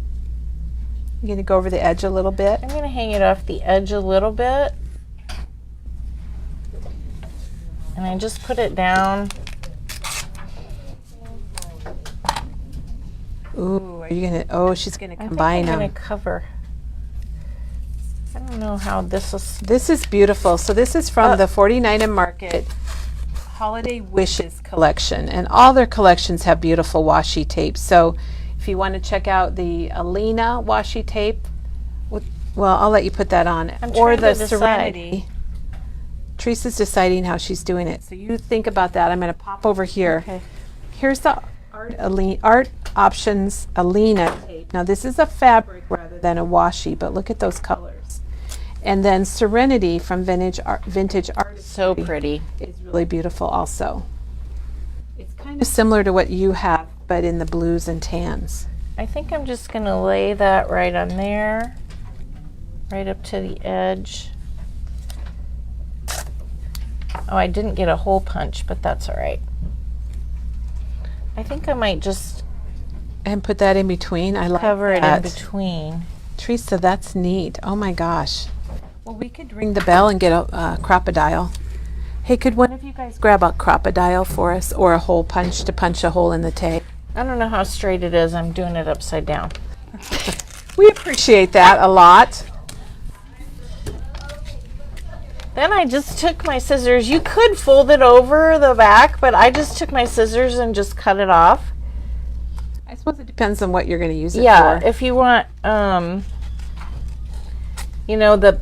You're going to go over the edge a little bit. I'm gonna hang it off the edge a little bit, and I just put it down. Ooh, are you going to, oh, she's going to combine I'm them. gonna cover. I don't know how this is. This is beautiful. So this is from the 49 and Market Holiday Wishes collection, and all their collections have beautiful washi tape. So if you want to check out the Alina washi tape, well, I'll let you put that on, or the Serenity. Teresa's deciding how she's doing it, so you think about that. I'm going to pop over here. Okay. Here's the Art Options Alina tape. Now this is a fabric rather than a washi, but look at those colors. And then Serenity from Vintage Artistry. So pretty. Is really beautiful also. It's kind of similar to what you have, but in the blues and tans. I think I'm just gonna lay that right on there, right up to the edge. Oh, I didn't get a hole punch, but that's all right. I think I might just And put that in between. I like cover it that. in between. Teresa, that's neat. Oh my gosh. Well, we could ring the bell and get a crocodile. Hey, could one of you guys grab a crocodile for us, or a hole punch to punch a hole in the tape? I don't know how straight it is. I'm doing it upside down. We appreciate that a lot. Then I just took my scissors. You could fold it over the back, but I just took my scissors and just cut it off. I suppose it depends on what you're going to use it Yeah, for. if you want, you know,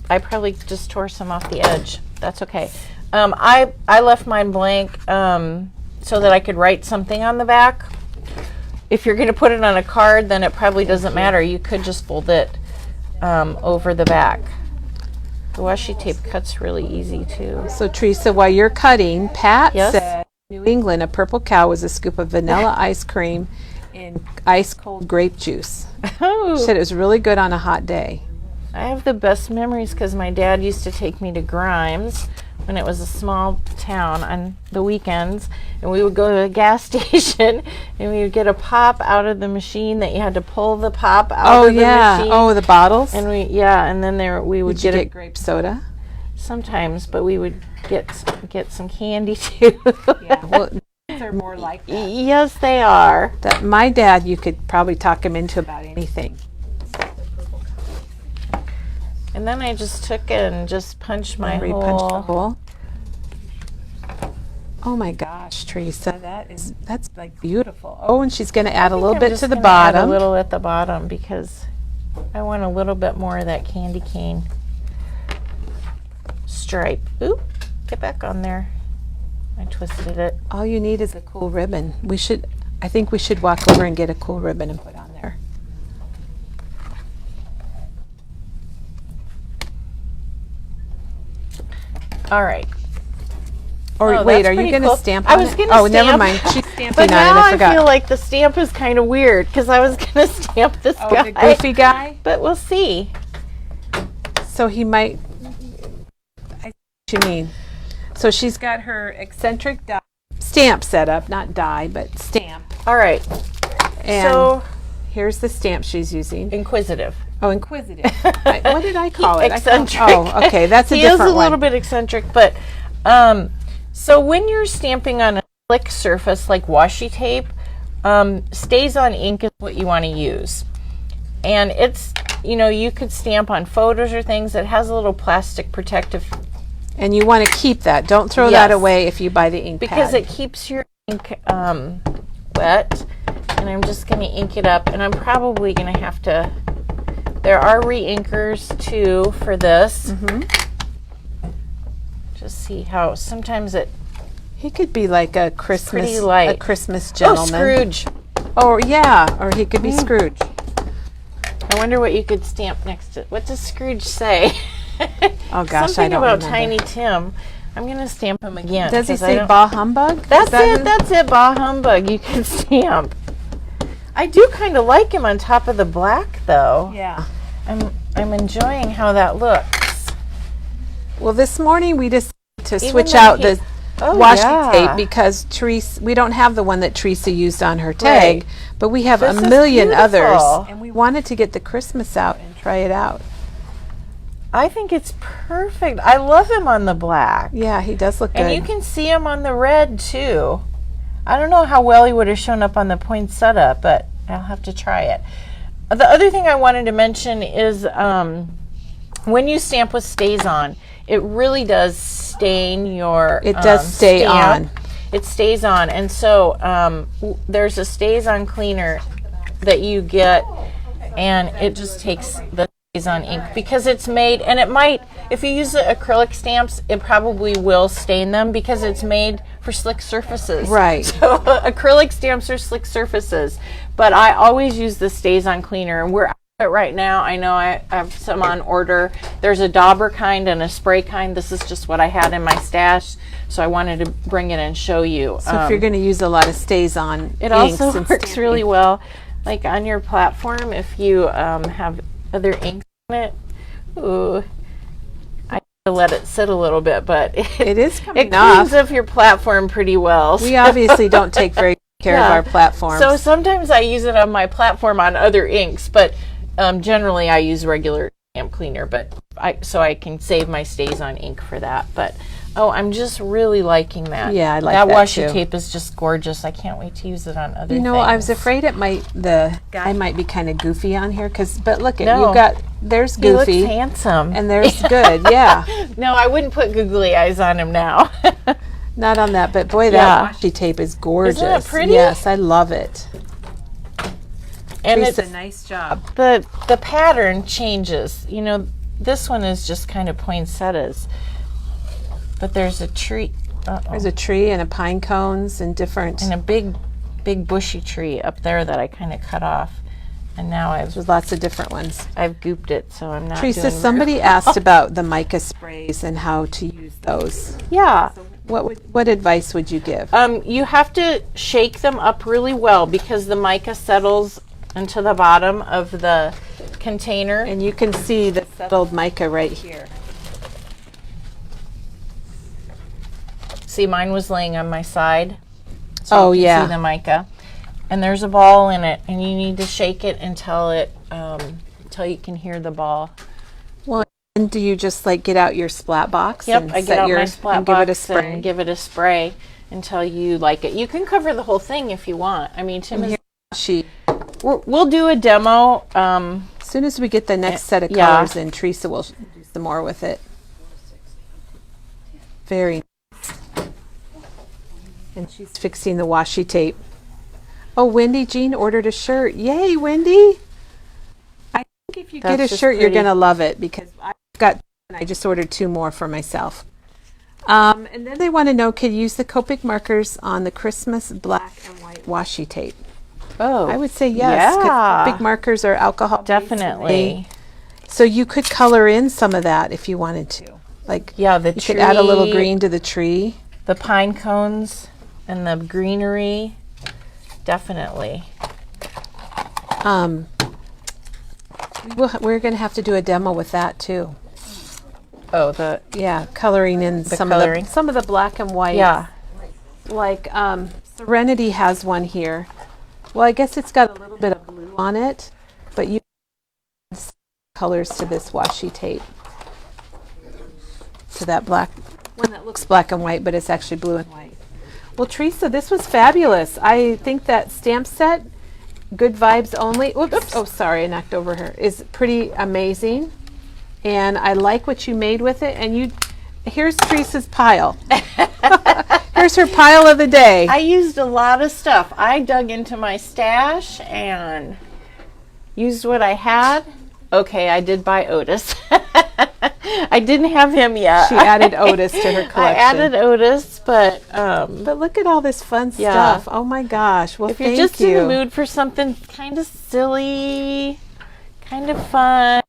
I probably just tore some off the edge. That's okay. I left mine blank so that I could write something on the back. If you're going to put it on a card, then it probably doesn't matter. You could just fold it over the back. The washi tape cuts really easy too. So Teresa, while you're cutting, Pat Yes? said New England, a purple cow was a scoop of vanilla ice cream in ice cold grape juice. Oh. She said it was really good on a hot day. I have the best memories because my dad used to take me to Grimes when it was a small town on the weekends, and we would go to a gas station and we would get a pop out of the machine that you had to pull the pop out of the machine. Oh, the bottles. And and then we would Did you get get grape soda? sometimes, but we would get some candy too. Yeah, well, they're more like that. Yes, they are. My dad, you could probably talk him into about anything. And then I just took it and just punched my Where you punched the hole. hole. Oh my gosh, Teresa, that's like beautiful. Oh, and she's going to add a little bit to the Add bottom. a little at the bottom because I want a little bit more of that candy cane stripe. Oop, get back on there. I twisted it. All you need is a cool ribbon. I think we should walk over and get a cool ribbon and put on there. All right. Or Oh, wait, that's are you pretty going to cool. stamp I on was it? gonna Oh, never stamp. mind. She's stamping But on now it. I I forgot. feel like the stamp is kind of weird because I was going to stamp this Oh, guy. the goofy guy? But we'll see. So he might. I see what you mean. So she's got her eccentric stamp set up, not die, but stamp. All right. And So here's the stamp she's using. inquisitive. Oh, inquisitive. What did I call it? Eccentric. Oh, okay, that's a he different is a one. little bit eccentric, but so when you're stamping on a slick surface like washi tape, stays on ink is what you want to use. And it's, you know, you could stamp on photos or things that has a little plastic protective And you want to keep that. Don't throw that away if you buy the ink because pad. it keeps your ink wet. And I'm just going to ink it up, and I'm probably going to have to. There are re-inkers too for this. Just see how sometimes it. He could be like a Christmas gentleman. Oh, Scrooge. Oh yeah, or he could be Scrooge. I wonder what you could stamp next to. What does Scrooge say? Oh gosh, something I don't about remember. Tiny Tim. I'm going to stamp him again. Does he say bah humbug? That's it. That's it. Bah humbug. You can stamp. I do kind of like him on top of the black, though. Yeah. I'm enjoying how that looks. Well, this morning we decided to switch out the washi tape because Teresa, we don't have the one that Teresa used on her tag, but we have a million others, and we wanted to get the Christmas out and try it out. I think it's perfect. I love him on the black. Yeah, he does look good. And you can see him on the red, too. I don't know how well he would have shown up on the poinsettia, but I'll have to try it. The other thing I wanted to mention is when you stamp with StazOn, it really does stain your It does stay stamp. on. It stays on. And so there's a StazOn cleaner that you get, and it just takes the StazOn ink because it's made, and it might, if you use the acrylic stamps, it probably will stain them because it's made for slick surfaces. Right. So acrylic stamps are slick surfaces, but I always use the StazOn cleaner, and we're out of it right now. I know I have some on order. There's a dauber kind and a spray kind. This is just what I had in my stash, so I wanted to bring it and show you. So if you're going to use a lot of StazOn it inks also and works stamping. really well, like on your platform, if you have other inks on it. Ooh, I have to let it sit a little bit, but It is coming it cleans off. up your platform pretty well. We obviously don't take very good care of our platforms. So sometimes I use it on my platform on other inks, but generally I use regular stamp cleaner, but so I can save my StazOn ink for that. But I'm just really liking that. Yeah, I like that washi too. tape is just gorgeous. I can't wait to use it on other You know, things. I was afraid the guy might be kind of goofy on here, but look at No. you've got, there's He Goofy. looks handsome. And there's Good, yeah. No, I wouldn't put googly eyes on him now. Not on that, but boy, that washi tape is gorgeous. Isn't it pretty? Yes, I love it. And Teresa, it's nice job. the pattern changes. You know, this one is just kind of poinsettias, but there's a tree. There's a tree and a pine cones and different. And a big bushy tree up there that I kind of cut off, and now There's lots of different ones. I've gooped it, so I'm not. Teresa, doing very somebody well. asked about the mica sprays and how to use those. Yeah. What advice would you give? You have to shake them up really well because the mica settles into the bottom of the container. And you can see the settled mica right here. See, mine was laying on my side. So you can yeah. see the mica. And there's a ball in it, and you need to shake it until you can hear the ball. Well, and do you just like get out your splat box? Yep, and I get set out your, my splat and box give it a spray? and give it a spray until you like it. You can cover the whole thing if you want. I mean, Tim is, we'll do a demo. As soon as we get the next set of yeah. colors in, Teresa will do some more with it. Very nice. And she's fixing the washi tape. Oh, Wendy Jean ordered a shirt. Yay, Wendy! I think if you get a just shirt, you're pretty. going to love it because I just ordered 2 more for myself. And then they want to know, can you use the Copic markers on the Christmas black and white washi tape? Oh, I would say yes, 'cause yeah. Copic markers are alcohol. Definitely. So you could color in some of that if you wanted to. Like, Yeah, the you tree, could add a little green to the tree. the pine cones, and the greenery. Definitely. We're going to have to do a demo with that too. Oh, Yeah, coloring in some coloring. of the black and white. yeah. Like Serenity has one here. Well, I guess it's got a little bit of blue on it, but you add colors to this washi tape. To that black one that looks black and white, but it's actually blue and white. Well, Teresa, this was fabulous. I think that stamp set, Good Vibes Only, oops. Oh, sorry, I knocked over her, is pretty amazing. And I like what you made with it. And here's Teresa's pile. Here's her pile of the day. I used a lot of stuff. I dug into my stash and used what I had. Okay, I did buy Otis. I didn't have him yet. She added Otis to her collection. I added Otis, but look at all this fun stuff. Oh my gosh. Well, if you're just in the mood for something kind of silly, kind of fun,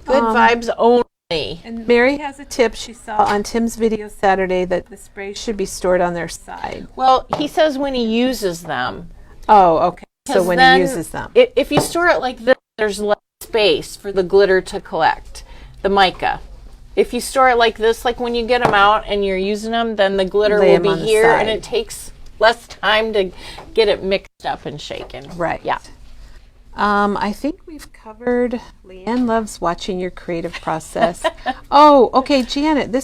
good vibes only. And Mary has a tip she saw on Tim's video Saturday that the sprays should be stored on their side. Well, he says when he uses them. Oh, okay. So when he uses them. If you store it like this, there's less space for the glitter to collect, the mica. If you store it like this, like when you get them out and you're using them, then the glitter will be here and it takes less time to get it mixed up and shaken. Right. Yeah. I think we've covered. Leanne loves watching your creative process. Oh, okay, Janet.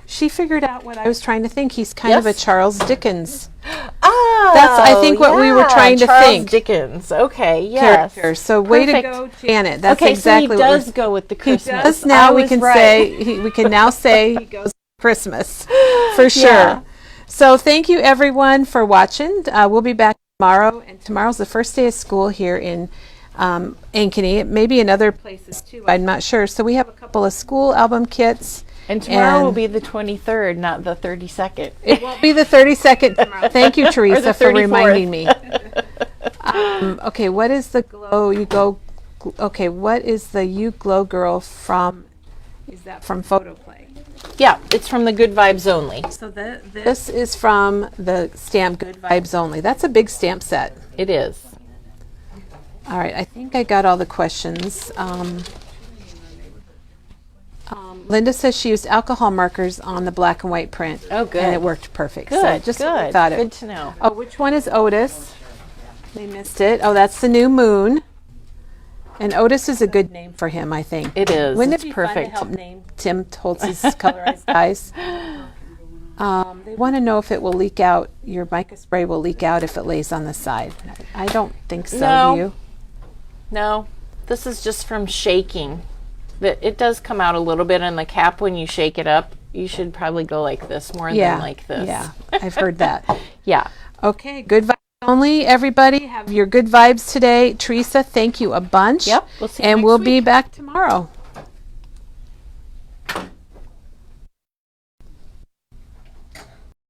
She figured out what I was trying to think. He's kind of a Charles Dickens. Oh, that's I think what we were trying to Charles think. Dickens. Okay, yes. Character. So way to go, Janet. That's okay, exactly so he does go with the Christmas. He does now. We can now say he goes with Christmas for sure. Yeah. So thank you everyone for watching. We'll be back tomorrow, and tomorrow's the first day of school here in Ankeny. It may be in other places too. I'm not sure. So we have a couple of school album kits. And tomorrow will be the 23rd, not the 32nd. It won't be the 32nd tomorrow. Thank you, Teresa, for reminding me. Okay, what is the glow? Okay, what is the You Glow Girl from? Is that from Photoplay? Yeah, it's from the Good Vibes Only. So this is from the stamp Good Vibes Only. That's a big stamp set. It is. All right, I think I got all the questions. Linda says she used alcohol markers on the black and white print. Oh, good. And it worked perfect. Good, so just good. Thought good to know. Oh, which one is Otis? They missed it. Oh, that's the new moon. And Otis is a good name for him, I think. It is. Wouldn't it's it be perfect. fun to help name Tim Holtz's colorized eyes? They want to know if it will leak out. Your mica spray will leak out if it lays on the side. I don't think so. No. Do you? No. This is just from shaking. It does come out a little bit in the cap when you shake it up. You should probably go like this more than like this. Yeah, I've heard that. Yeah. Okay, good vibes only, everybody. Have your good vibes today. Teresa, thank you a bunch. Yep. We'll see you and next we'll week. be back tomorrow.